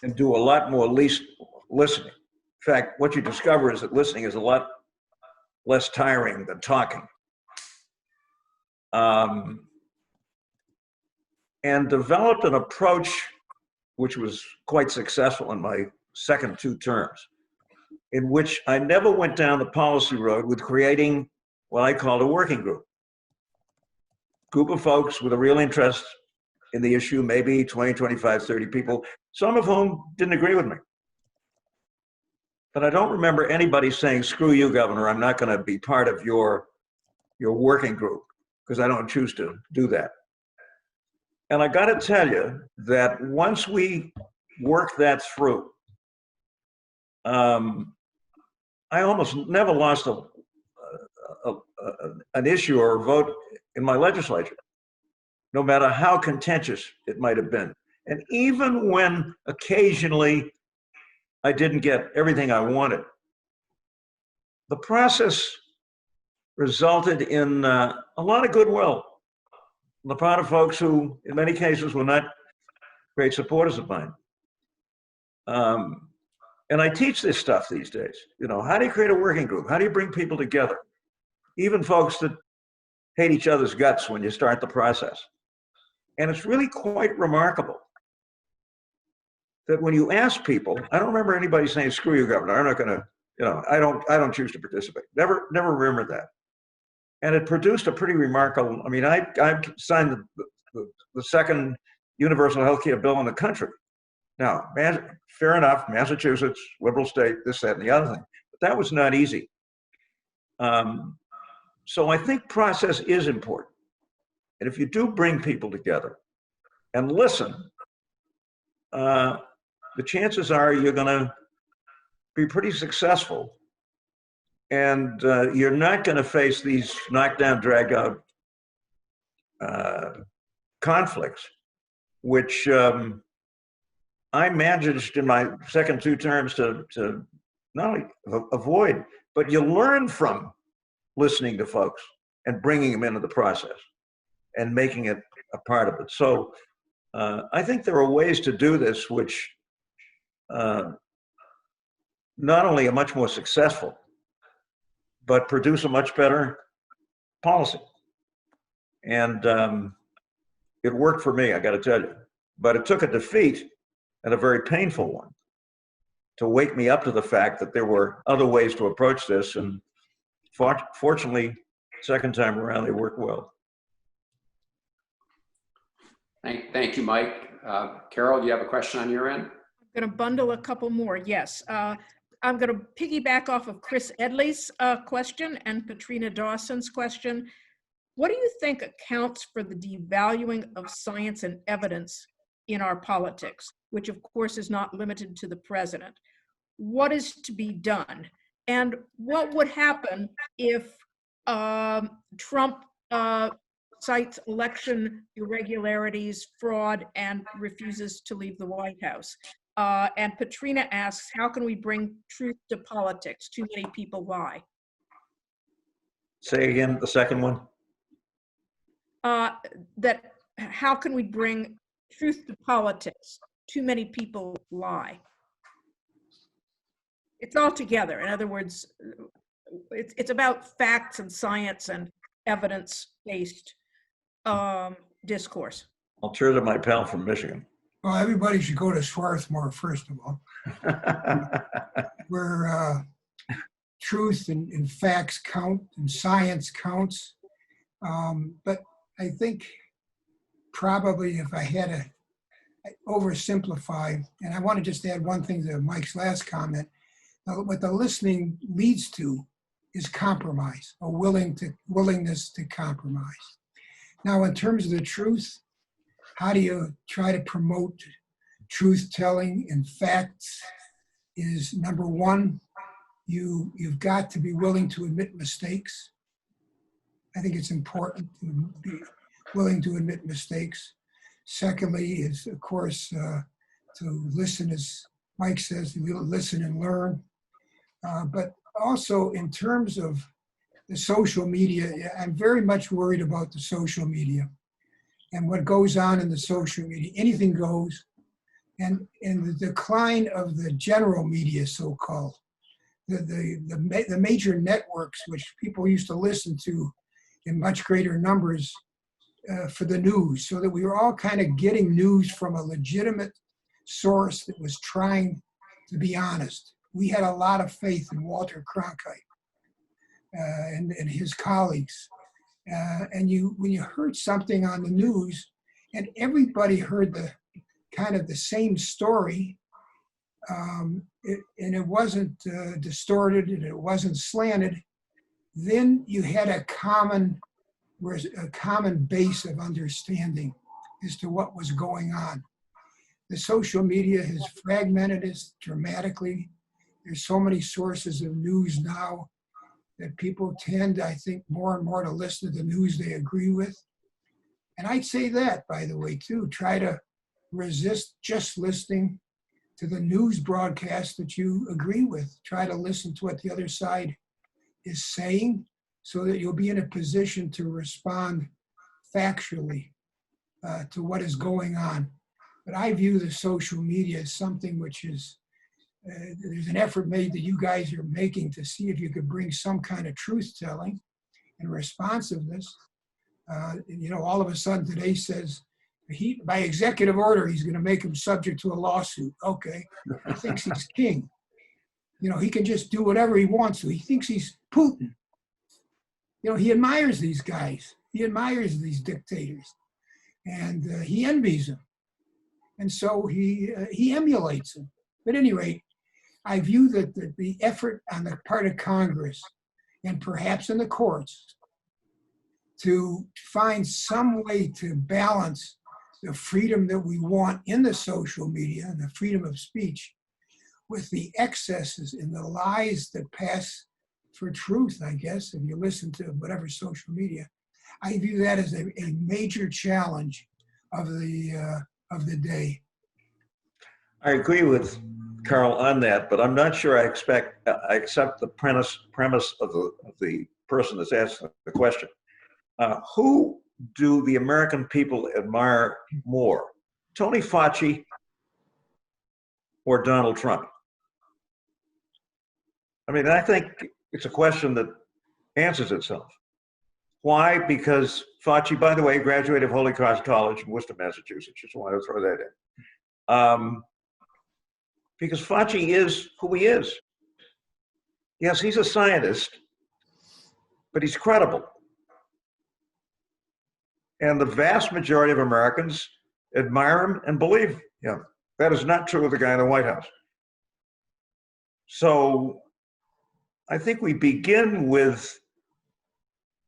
and do a lot more listening. In fact, what you discover is that listening is a lot less tiring than talking. And developed an approach which was quite successful in my second 2 terms, in which I never went down the policy road with creating what I called a working group. Group of folks with a real interest in the issue, maybe 20, 25, 30 people, some of whom didn't agree with me. But I don't remember anybody saying, screw you, Governor, I'm not going to be part of your working group, because I don't choose to do that. And I got to tell you that once we worked that through, I almost never lost an issue or a vote in my legislature, no matter how contentious it might have been. And even when occasionally I didn't get everything I wanted, the process resulted in a lot of goodwill on the part of folks who, in many cases, were not great supporters of mine. And I teach this stuff these days. You know, how do you create a working group? How do you bring people together? Even folks that hate each other's guts when you start the process. And it's really quite remarkable that when you ask people, I don't remember anybody saying, screw you, Governor, I'm not going to, you know, I don't choose to participate. Never remember that. And it produced a pretty remarkable, I mean, I signed the second universal health care bill in the country. Now, fair enough, Massachusetts, liberal state, this, that, and the other thing, but that was not easy. So I think process is important. And if you do bring people together and listen, the chances are you're going to be pretty successful. And you're not going to face these knockdown, drag out conflicts, which I managed in my second 2 terms to not only avoid, but you learn from listening to folks and bringing them into the process and making it a part of it. So I think there are ways to do this which not only are much more successful, but produce a much better policy. And it worked for me, I got to tell you. But it took a defeat, and a very painful one, to wake me up to the fact that there were other ways to approach this. And fortunately, second time around, they worked well. Thank you, Mike. Carol, do you have a question on your end? I'm going to bundle a couple more. Yes. I'm going to piggyback off of Chris Edley's question and Katrina Dawson's question. What do you think accounts for the devaluing of science and evidence in our politics, which of course is not limited to the president? What is to be done? And what would happen if Trump cites election irregularities, fraud, and refuses to leave the White House? And Katrina asks, how can we bring truth to politics? Too many people lie. Say again, the second one. That how can we bring truth to politics? Too many people lie. It's all together. In other words, it's about facts and science and evidence-based discourse. I'll turn to my pal from Michigan. Well, everybody should go to Swarthmore, first of all, where truth and facts count and science counts. But I think probably if I had to oversimplify, and I want to just add one thing to Mike's last comment. What the listening leads to is compromise, a willingness to compromise. Now, in terms of the truth, how do you try to promote truth-telling and facts? Is number one, you've got to be willing to admit mistakes. I think it's important to be willing to admit mistakes. Secondly is, of course, to listen, as Mike says, listen and learn. But also in terms of the social media, I'm very much worried about the social media and what goes on in the social media. Anything goes. And the decline of the general media, so-called, the major networks, which people used to listen to in much greater numbers for the news, so that we were all kind of getting news from a legitimate source that was trying to be honest. We had a lot of faith in Walter Cronkite and his colleagues. And when you heard something on the news, and everybody heard the kind of the same story, and it wasn't distorted and it wasn't slanted, then you had a common base of understanding as to what was going on. The social media has fragmented us dramatically. There's so many sources of news now that people tend, I think, more and more to listen to the news they agree with. And I'd say that, by the way, too, try to resist just listening to the news broadcast that you agree with. Try to listen to what the other side is saying so that you'll be in a position to respond factually to what is going on. But I view the social media as something which is, there's an effort made that you guys are making to see if you could bring some kind of truth-telling and responsiveness. All of a sudden today says, by executive order, he's going to make him subject to a lawsuit. Okay, he thinks he's king. He can just do whatever he wants to. He thinks he's Putin. He admires these guys. He admires these dictators, and he envies them. And so he emulates them. But at any rate, I view that the effort on the part of Congress and perhaps in the courts to find some way to balance the freedom that we want in the social media and the freedom of speech with the excesses and the lies that pass for truth, I guess, if you listen to whatever social media. I view that as a major challenge of the day. I agree with Carl on that, but I'm not sure I accept the premise of the person that's asking the question. Who do the American people admire more, Tony Fauci or Donald Trump? I mean, I think it's a question that answers itself. Why? Because Fauci, by the way, graduated of Holy Cross College in Worcester, Massachusetts. Just wanted to throw that in. Because Fauci is who he is. Yes, he's a scientist, but he's credible. And the vast majority of Americans admire him and believe him. That is not true of the guy in the White House. So I think we begin with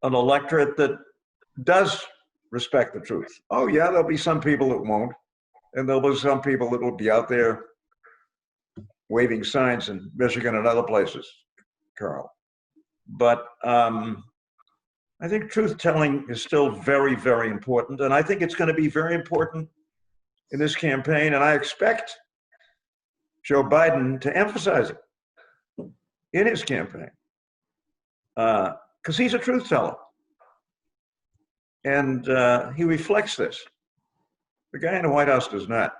an electorate that does respect the truth. Oh yeah, there'll be some people that won't, and there'll be some people that will be out there waving signs in Michigan and other places, Carl. But I think truth-telling is still very, very important, and I think it's going to be very important in this campaign, and I expect Joe Biden to emphasize it in his campaign, because he's a truth teller, and he reflects this. The guy in the White House does not.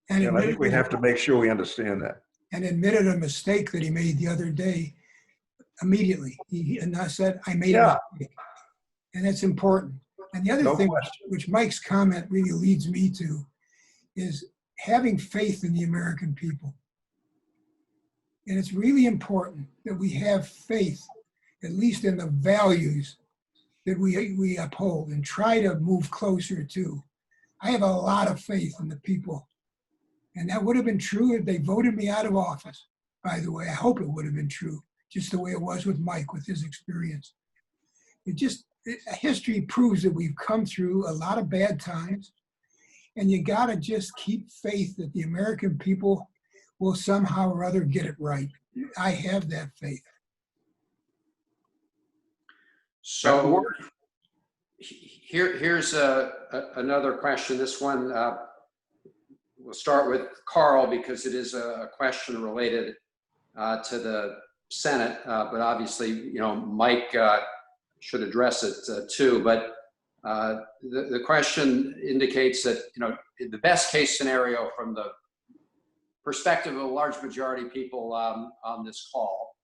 And I think we have to make sure we understand that. And admitted a mistake that he made the other day immediately. And I said, I made a mistake. And that's important. And the other thing, which Mike's comment really leads me to, is having faith in the American people. And it's really important that we have faith, at least in the values that we uphold and try to move closer to. I have a lot of faith in the people. And that would have been true if they voted me out of office. By the way, I hope it would have been true, just the way it was with Mike, with his experience. History proves that we've come through a lot of bad times, and you gotta just keep faith that the American people will somehow or other get it right. I have that faith. So here's another question. This one, we'll start with Carl because it is a question related to the Senate, but obviously, Mike should address it too. But the question indicates that, the best case scenario from the perspective of a large majority of people on this call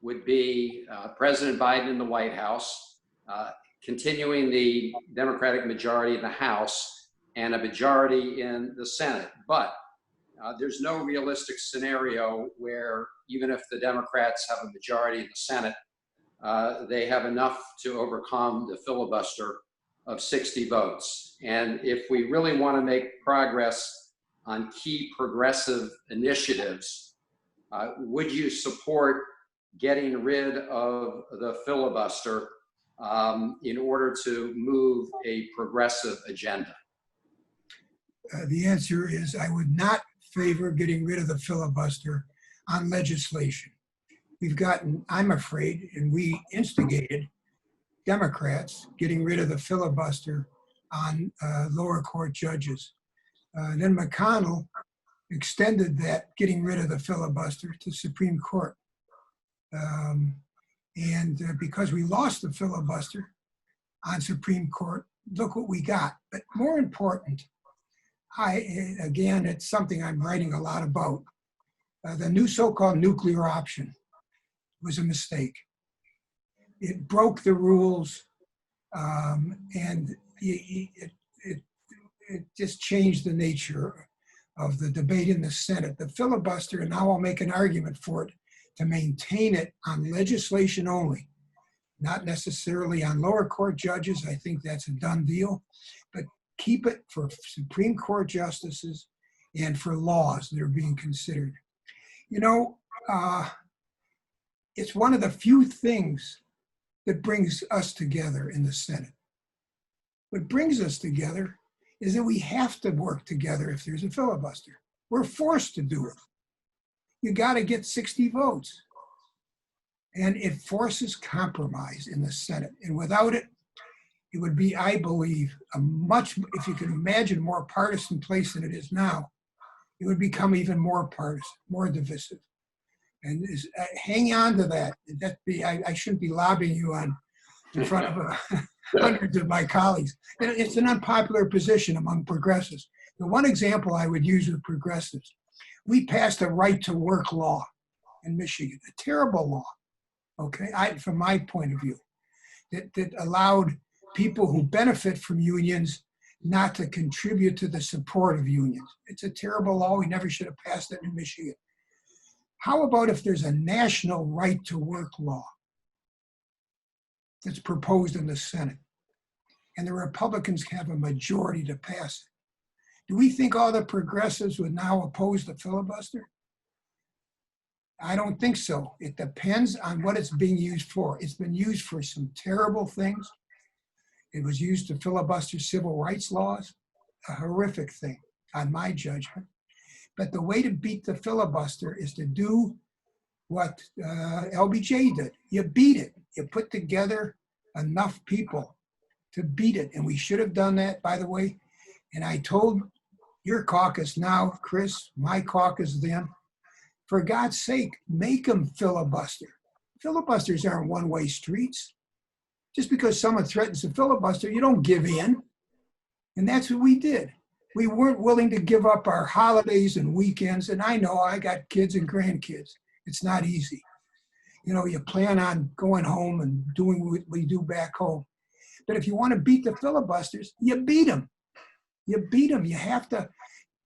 would be President Biden in the White House, continuing the Democratic majority in the House and a majority in the Senate. But there's no realistic scenario where even if the Democrats have a majority in the Senate, they have enough to overcome the filibuster of 60 votes. And if we really want to make progress on key progressive initiatives, would you support getting rid of the filibuster in order to move a progressive agenda? The answer is I would not favor getting rid of the filibuster on legislation. We've gotten, I'm afraid, and we instigated Democrats getting rid of the filibuster on lower court judges. Then McConnell extended that getting rid of the filibuster to Supreme Court. Because we lost the filibuster on Supreme Court, look what we got. But more important, again, it's something I'm writing a lot about. The new so-called nuclear option was a mistake. It broke the rules, and it just changed the nature of the debate in the Senate. The filibuster, and now I'll make an argument for it, to maintain it on legislation only, not necessarily on lower court judges. I think that's a done deal, but keep it for Supreme Court justices and for laws that are being considered. It's one of the few things that brings us together in the Senate. What brings us together is that we have to work together if there's a filibuster. We're forced to do it. You got to get 60 votes. And it forces compromise in the Senate. And without it, it would be, I believe, a much, if you can imagine, more partisan place than it is now, it would become even more partisan, more divisive. And hang on to that. I shouldn't be lobbying you in front of hundreds of my colleagues. It's an unpopular position among progressives. The one example I would use with progressives, we passed a right to work law in Michigan, a terrible law, okay, from my point of view, that allowed people who benefit from unions not to contribute to the support of unions. It's a terrible law. We never should have passed it in Michigan. How about if there's a national right to work law that's proposed in the Senate and the Republicans have a majority to pass it? Do we think all the progressives would now oppose the filibuster? I don't think so. It depends on what it's being used for. It's been used for some terrible things. It was used to filibuster civil rights laws, a horrific thing on my judgment. But the way to beat the filibuster is to do what LBJ did. You beat it. You put together enough people to beat it. And we should have done that, by the way. And I told your caucus now, Chris, my caucus then, for God's sake, make them filibuster. Filibusters aren't one-way streets. Just because someone threatens a filibuster, you don't give in. And that's what we did. We weren't willing to give up our holidays and weekends. And I know I got kids and grandkids. It's not easy. You plan on going home and doing what we do back home. But if you want to beat the filibusters, you beat them. You beat them. You have to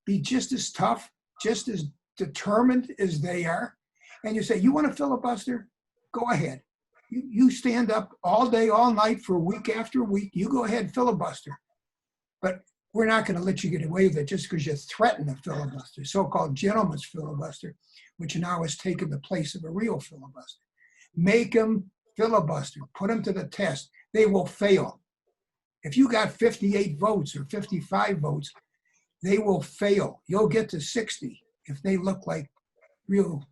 be just as tough, just as determined as they are. And you say, you want to filibuster? Go ahead. You stand up all day, all night for week after week. You go ahead, filibuster. But we're not going to let you get away with it just because you threaten a filibuster, so-called gentleman's filibuster, which now has taken the place of a real filibuster. Make them filibuster, put them to the test. They will fail. If you got 58 votes or 55 votes, they will fail. You'll get to 60 if they look like real,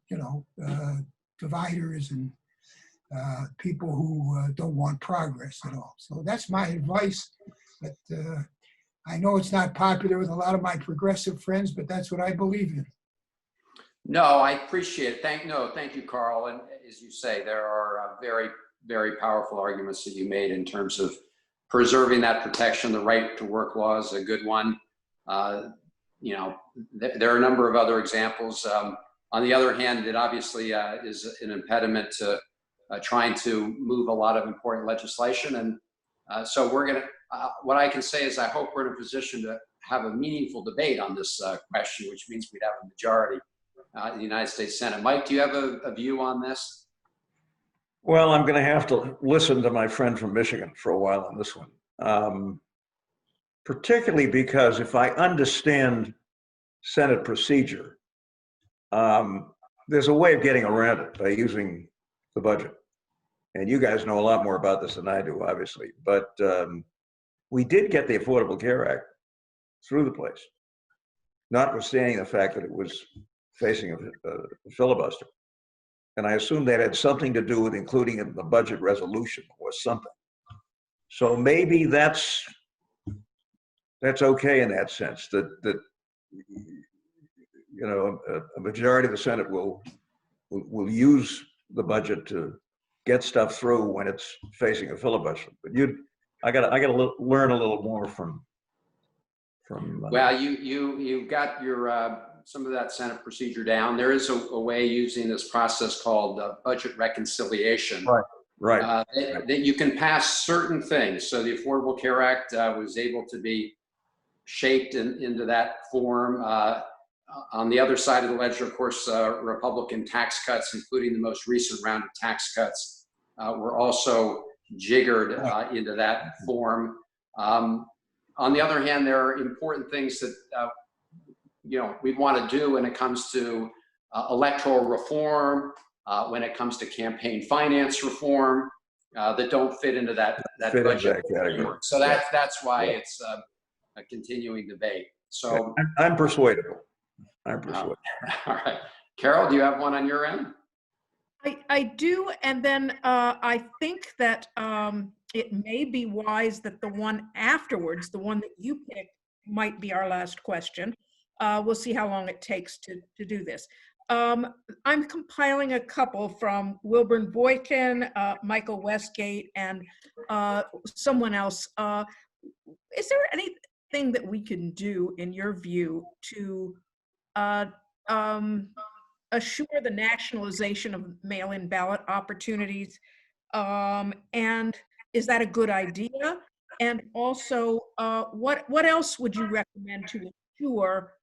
dividers and people who don't want progress at all. So that's my advice. But I know it's not popular with a lot of my progressive friends, but that's what I believe in. No, I appreciate it. Thank you, Carl. And as you say, there are very, very powerful arguments that you made in terms of preserving that protection. The right to work law is a good one. There are a number of other examples. On the other hand, it obviously is an impediment to trying to move a lot of important legislation. And so we're going to, what I can say is I hope we're in a position to have a meaningful debate on this question, which means we'd have a majority in the United States Senate. Mike, do you have a view on this? Well, I'm going to have to listen to my friend from Michigan for a while on this one, particularly because if I understand Senate procedure, there's a way of getting around it by using the budget. And you guys know a lot more about this than I do, obviously. But we did get the Affordable Care Act through the place, notwithstanding the fact that it was facing a filibuster. And I assume that had something to do with including it in the budget resolution or something. So maybe that's okay in that sense, that a majority of the Senate will use the budget to get stuff through when it's facing a filibuster. But I gotta learn a little more from. Well, you got your some of that Senate procedure down. There is a way using this process called budget reconciliation. Right. That you can pass certain things. So the Affordable Care Act was able to be shaped into that form. On the other side of the ledger, of course, Republican tax cuts, including the most recent round of tax cuts, were also jiggered into that form. On the other hand, there are important things that we want to do when it comes to electoral reform, when it comes to campaign finance reform, that don't fit into that budget category. So that's why it's a continuing debate. So I'm persuadable. I'm persuaded. All right. Carol, do you have one on your end? I do, and then I think that it may be wise that the one afterwards, the one that you picked, might be our last question. We'll see how long it takes to do this. I'm compiling a couple from Wilburn Boykin, Michael Westgate, and someone else. Is there anything that we can do, in your view, to assure the nationalization of mail-in ballot opportunities? And is that a good idea? And also, what else would you recommend to ensure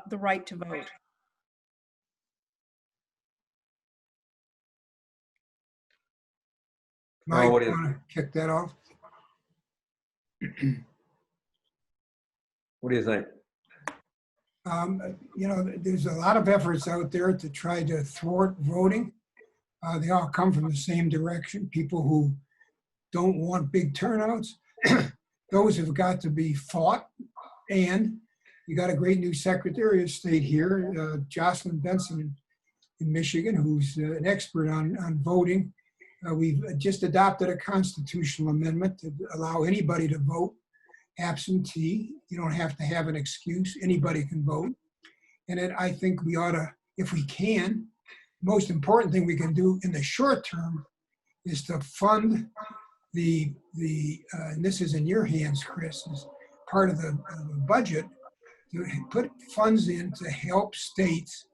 the right to vote? Mike, want to kick that off? What do you think? There's a lot of efforts out there to try to thwart voting. They all come from the same direction. People who don't want big turnouts, those have got to be fought. And you got a great new Secretary of State here, Jocelyn Benson in Michigan, who's an expert on voting. We've just adopted a constitutional amendment to allow anybody to vote absentee. You don't have to have an excuse. Anybody can vote. And I think we ought to, if we can, most important thing we can do in the short term is to fund and this is in your hands, Chris, as part of the budget, to put funds in to help states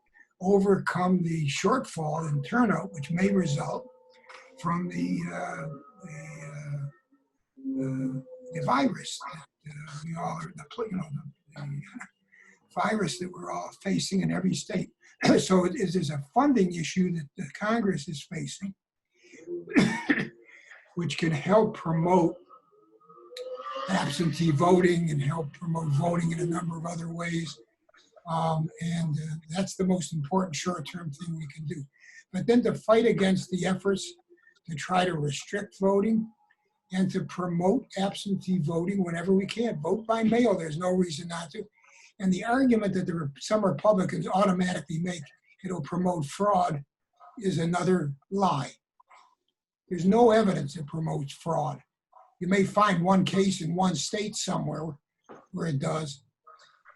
overcome the shortfall in turnout, which may result from the virus that we all are, the virus that we're all facing in every state. So it is a funding issue that the Congress is facing, which can help promote absentee voting and help promote voting in a number of other ways. That's the most important short-term thing we can do. But then to fight against the efforts to try to restrict voting and to promote absentee voting whenever we can. Vote by mail, there's no reason not to. And the argument that some Republicans automatically make it'll promote fraud is another lie. There's no evidence it promotes fraud. You may find one case in one state somewhere where it does,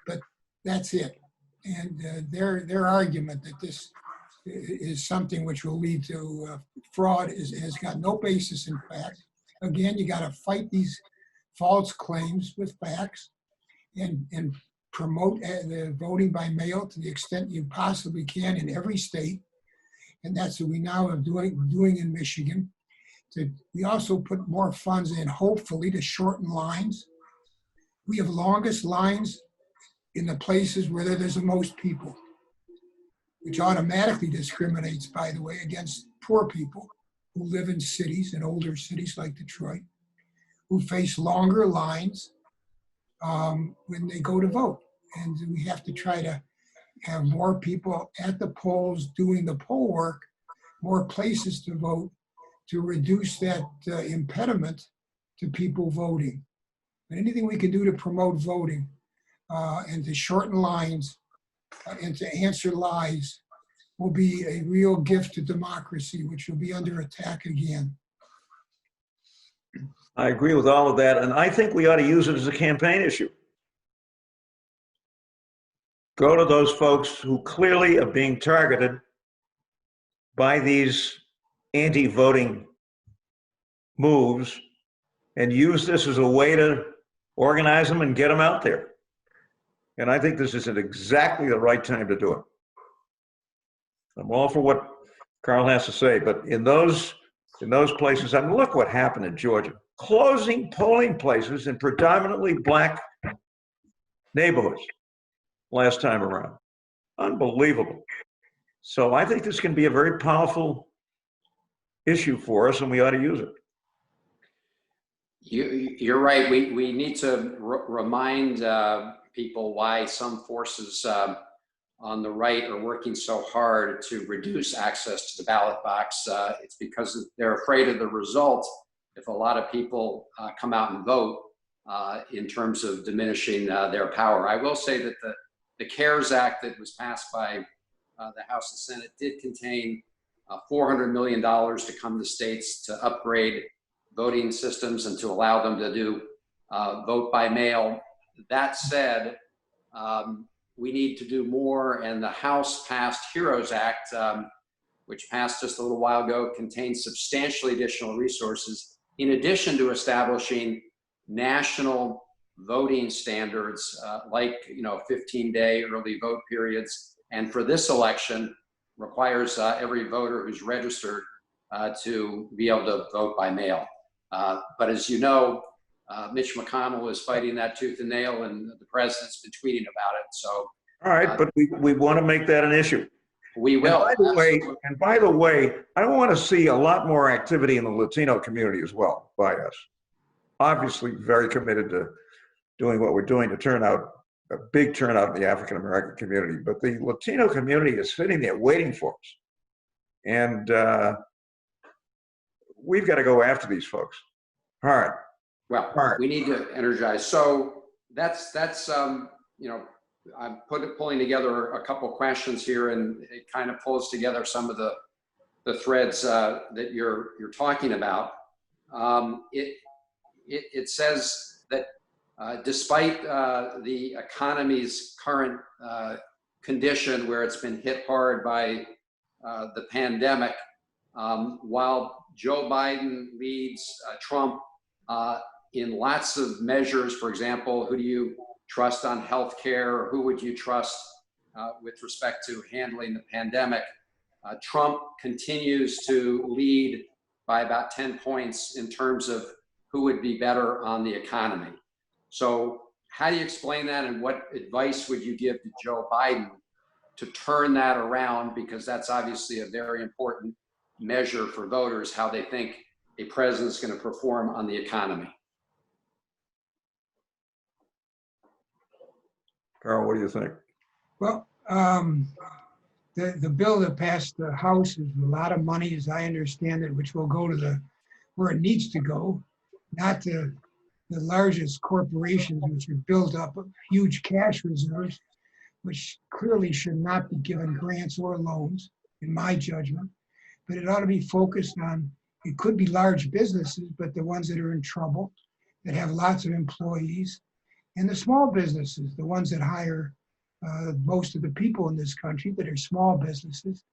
but that's it. And their argument that this is something which will lead to fraud has got no basis in fact. Again, you got to fight these false claims with facts and promote the voting by mail to the extent you possibly can in every state. And that's what we now are doing in Michigan. We also put more funds in, hopefully, to shorten lines. We have longest lines in the places where there's the most people, which automatically discriminates, by the way, against poor people who live in cities, in older cities like Detroit, who face longer lines when they go to vote. And we have to try to have more people at the polls doing the poll work, more places to vote, to reduce that impediment to people voting. And anything we can do to promote voting and to shorten lines and to answer lies will be a real gift to democracy, which will be under attack again. I agree with all of that, and I think we ought to use it as a campaign issue. Go to those folks who clearly are being targeted by these anti-voting moves and use this as a way to organize them and get them out there. And I think this is at exactly the right time to do it. I'm all for what Carl has to say, but in those places, I mean, look what happened in Georgia. Closing polling places in predominantly Black neighborhoods last time around. Unbelievable. So I think this can be a very powerful issue for us, and we ought to use it. You're right. We need to remind people why some forces on the right are working so hard to reduce access to the ballot box. It's because they're afraid of the result if a lot of people come out and vote in terms of diminishing their power. I will say that the CARES Act that was passed by the House and Senate did contain $400 million to come to states to upgrade voting systems and to allow them to do vote by mail. That said, we need to do more, and the House passed HEROES Act, which passed just a little while ago, contains substantially additional resources in addition to establishing national voting standards like 15-day early vote periods, and for this election requires every voter who's registered to be able to vote by mail. But as you know, Mitch McConnell is fighting that tooth and nail, and the president's been tweeting about it. So, all right, but we want to make that an issue. We will. And by the way, I want to see a lot more activity in the Latino community as well by us. Obviously, very committed to doing what we're doing to turn out a big turnout in the African American community, but the Latino community is sitting there waiting for us, and we've got to go after these folks. All right. Well, we need to energize. So that's I'm pulling together a couple questions here, and it kind of pulls together some of the threads that you're talking about. It says that despite the economy's current condition, where it's been hit hard by the pandemic, while Joe Biden leads Trump in lots of measures, for example, who do you trust on health care, or who would you trust with respect to handling the pandemic? Trump continues to lead by about 10 points in terms of who would be better on the economy. So how do you explain that, and what advice would you give to Joe Biden to turn that around? Because that's obviously a very important measure for voters, how they think a president's going to perform on the economy. Carl, what do you think? Well, the bill that passed the House is a lot of money, as I understand it, which will go to where it needs to go, not to the largest corporations, which have built up huge cash reserves, which clearly should not be given grants or loans, in my judgment. But it ought to be focused on, it could be large businesses, but the ones that are in trouble, that have lots of employees, and the small businesses, the ones that hire most of the people in this country that are small businesses.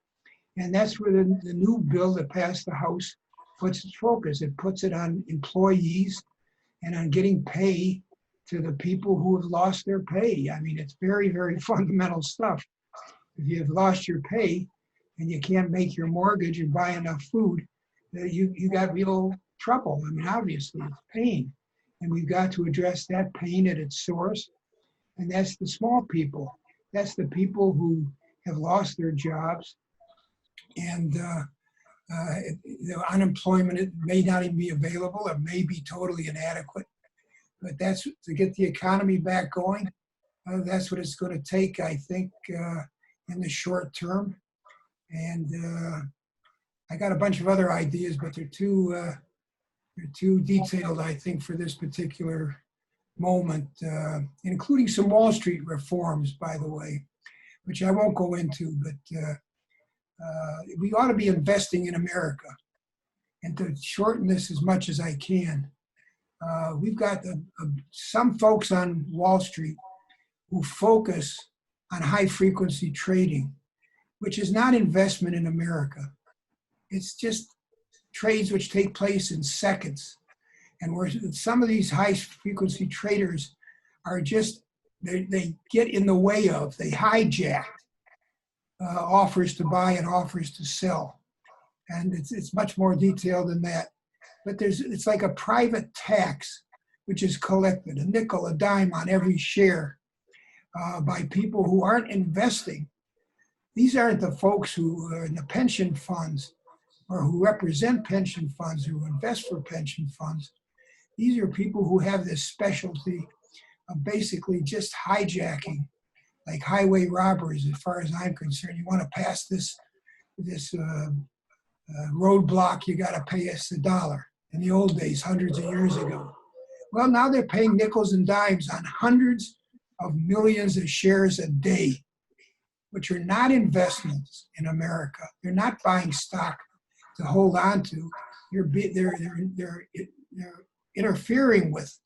And that's where the new bill that passed the House puts its focus. It puts it on employees and on getting pay to the people who have lost their pay. I mean, it's very, very fundamental stuff. If you've lost your pay and you can't make your mortgage and buy enough food, you got real trouble. I mean, obviously, it's pain. And we've got to address that pain at its source. And that's the small people. That's the people who have lost their jobs. And the unemployment, it may not even be available. It may be totally inadequate. But that's to get the economy back going. That's what it's going to take, I think, in the short term. And I got a bunch of other ideas, but they're too detailed, I think, for this particular moment, including some Wall Street reforms, by the way, which I won't go into, but we ought to be investing in America. And to shorten this as much as I can, we've got some folks on Wall Street who focus on high-frequency trading, which is not investment in America. It's just trades which take place in seconds. And where some of these high-frequency traders are just, they get in the way of, they hijack offers to buy and offers to sell. And it's much more detailed than that. But it's like a private tax which is collected, a nickel, a dime on every share by people who aren't investing. These aren't the folks who are in the pension funds or who represent pension funds, who invest for pension funds. These are people who have this specialty of basically just hijacking, like highway robberies, as far as I'm concerned. You want to pass this roadblock, you got to pay us $1. In the old days, hundreds of years ago. Well, now they're paying nickels and dimes on hundreds of millions of shares a day, which are not investments in America. They're not buying stock to hold on to. They're interfering with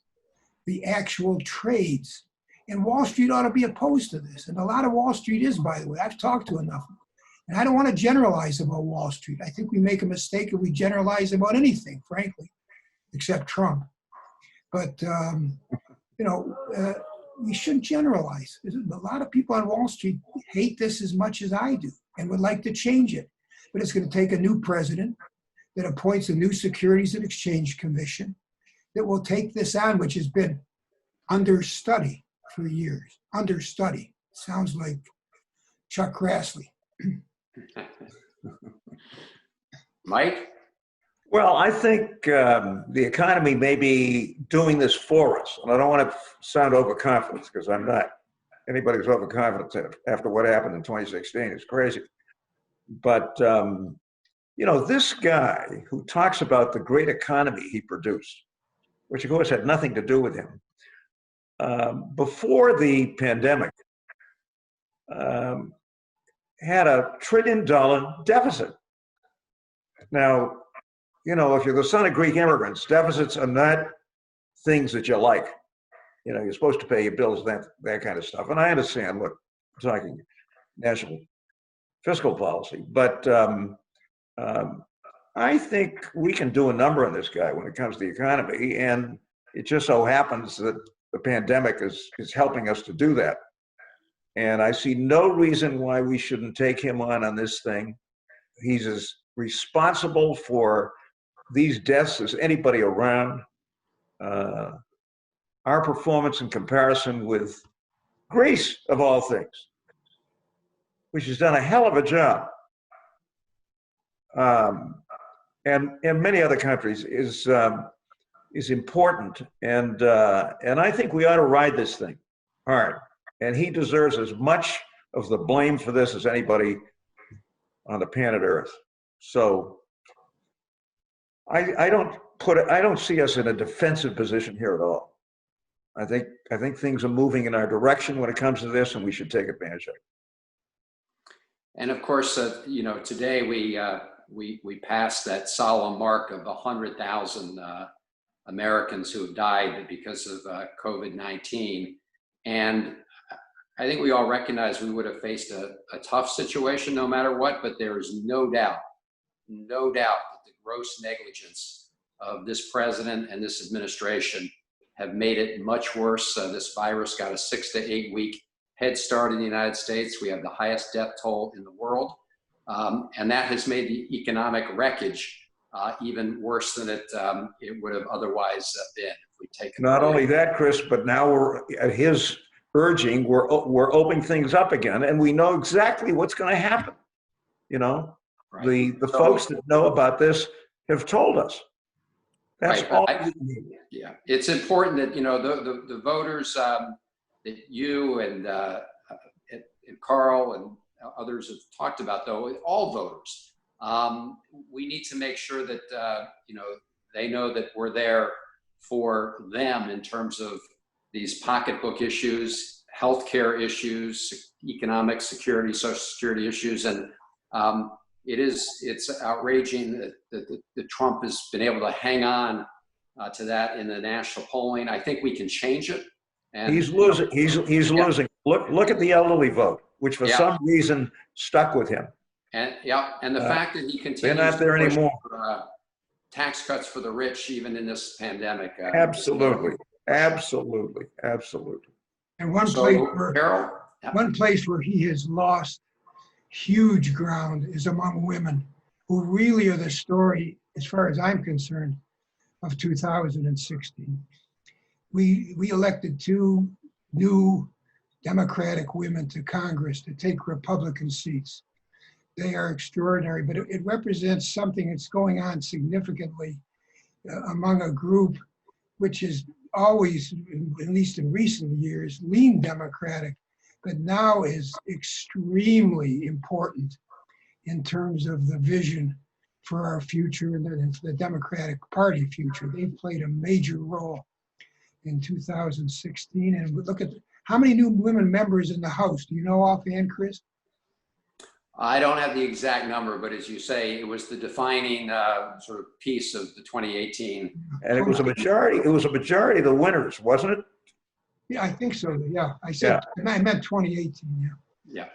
the actual trades. And Wall Street ought to be opposed to this. And a lot of Wall Street is, by the way. I've talked to enough. And I don't want to generalize about Wall Street. I think we make a mistake if we generalize about anything, frankly, except Trump. But, we shouldn't generalize. A lot of people on Wall Street hate this as much as I do and would like to change it. But it's going to take a new president that appoints a new Securities and Exchange Commission that will take this on, which has been understudy for years. Understudy. Sounds like Chuck Grassley. Mike? Well, I think the economy may be doing this for us. And I don't want to sound overconfident because I'm not. Anybody who's overconfident after what happened in 2016 is crazy. But, this guy who talks about the great economy he produced, which of course had nothing to do with him, before the pandemic, had $1 trillion deficit. Now, if you're the son of Greek immigrants, deficits are not things that you like. You're supposed to pay your bills, that kind of stuff. And I understand, look, I'm talking national fiscal policy. But I think we can do a number on this guy when it comes to the economy. And it just so happens that the pandemic is helping us to do that. And I see no reason why we shouldn't take him on this thing. He's as responsible for these deaths as anybody around. Our performance in comparison with Greece, of all things, which has done a hell of a job, and many other countries, is important. And I think we ought to ride this thing hard. And he deserves as much of the blame for this as anybody on the planet Earth. So I don't see us in a defensive position here at all. I think things are moving in our direction when it comes to this, and we should take advantage of it. And of course, today we passed that solemn mark of 100,000 Americans who have died because of COVID-19. And I think we all recognize we would have faced a tough situation no matter what, but there is no doubt that the gross negligence of this president and this administration have made it much worse. This virus got a 6 to 8 week head start in the United States. We have the highest death toll in the world. And that has made the economic wreckage even worse than it would have otherwise been if we take it Not away. only that, Chris, but now we're at his urging, we're opening things up again, and we know exactly what's going to happen. Right. The folks that know about this have told us. That's Right, all. Yeah, it's important that the voters that you and Carl and others have talked about, though, all voters. We need to make sure that they know that we're there for them in terms of these pocketbook issues, healthcare issues, economic security, social security issues, and it's outraging that Trump has been able to hang on to that in the national polling. I think we can change it. And He's losing. He's losing. Look at the elderly vote, which for some reason stuck with him. And the fact that he continues they're not there to push anymore. for, tax cuts for the rich, even in this pandemic. Absolutely. And one place where he has lost huge ground is among women, who really are the story, as far as I'm concerned, of 2016. We elected 2 new Democratic women to Congress to take Republican seats. They are extraordinary, but it represents something that's going on significantly among a group which is always, at least in recent years, leaned Democratic, but now is extremely important in terms of the vision for our future and the Democratic Party future. They've played a major role in 2016. And look at how many new women members in the House. Do you know offhand, Chris? I don't have the exact number, but as you say, it was the defining sort of piece of the 2018. And it was a majority. It was a majority of the winners, wasn't it? Yeah, I think so. Yeah, I said I meant 2018. Yeah.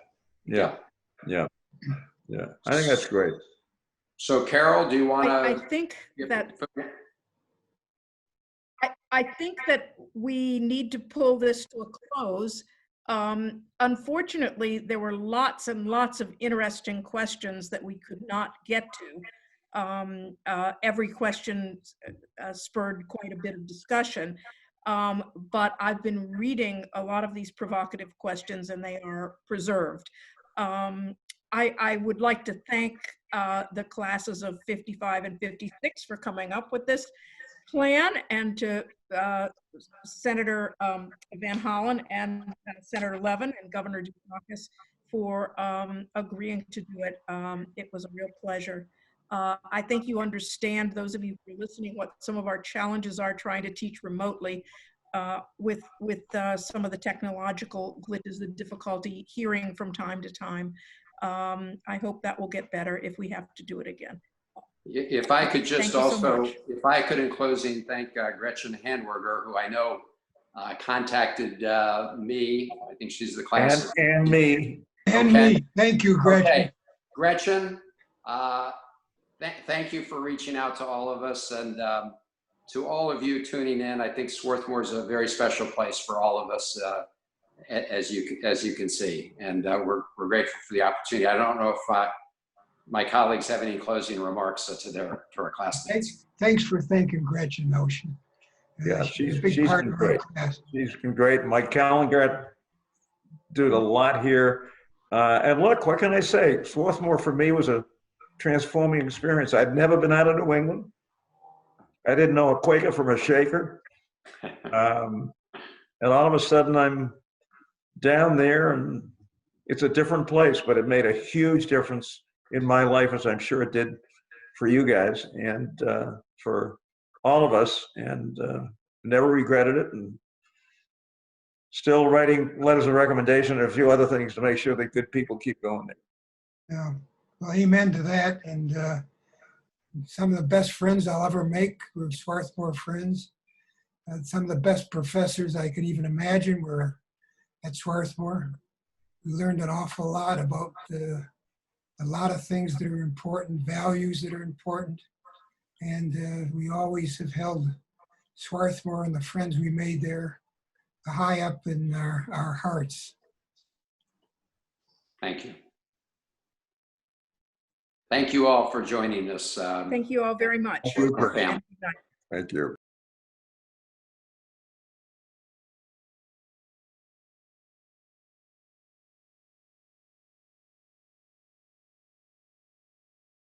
I think that's great. So, Carol, do you want to? I think that we need to pull this to a close. Unfortunately, there were lots and lots of interesting questions that we could not get to. Every question spurred quite a bit of discussion, but I've been reading a lot of these provocative questions, and they are preserved. I would like to thank the classes of 55 and 56 for coming up with this plan, and to Senator Van Hollen and Senator Levin and Governor Dukakis for agreeing to do it. It was a real pleasure. I think you understand, those of you who are listening, what some of our challenges are trying to teach remotely with some of the technological glitches, the difficulty hearing from time to time. I hope that will get better if we have to do it again. If I could just if I could in closing thank Gretchen Handwerger, who I know contacted me. I think she's the class. And me. And me. Thank you, Gretchen. Okay. Gretchen, thank you for reaching out to all of us, and to all of you tuning in. I think Swarthmore is a very special place for all of us, as you can see, and we're grateful for the opportunity. I don't know if my colleagues have any closing remarks to our classmates. Thanks for thanking Gretchen Ocean. Yeah, she's been great. She's been great. Mike Callengard did a lot here. And look, what can I say? Swarthmore for me was a transforming experience. I'd never been out of New England. I didn't know a Quaker from a Shaker. And all of a sudden I'm down there, and it's a different place, but it made a huge difference in my life, as I'm sure it did for you guys and for all of us, and never regretted it, and still writing letters of recommendation and a few other things to make sure that good people keep going there. Yeah. Well, amen to that. And some of the best friends I'll ever make were Swarthmore friends. Some of the best professors I could even imagine were at Swarthmore. We learned an awful lot about a lot of things that are important, values that are important. And we always have held Swarthmore and the friends we made there high up in our hearts. Thank you. Thank you all for joining us. Thank you all very much. Thank you. Our family. And good night. Thank you.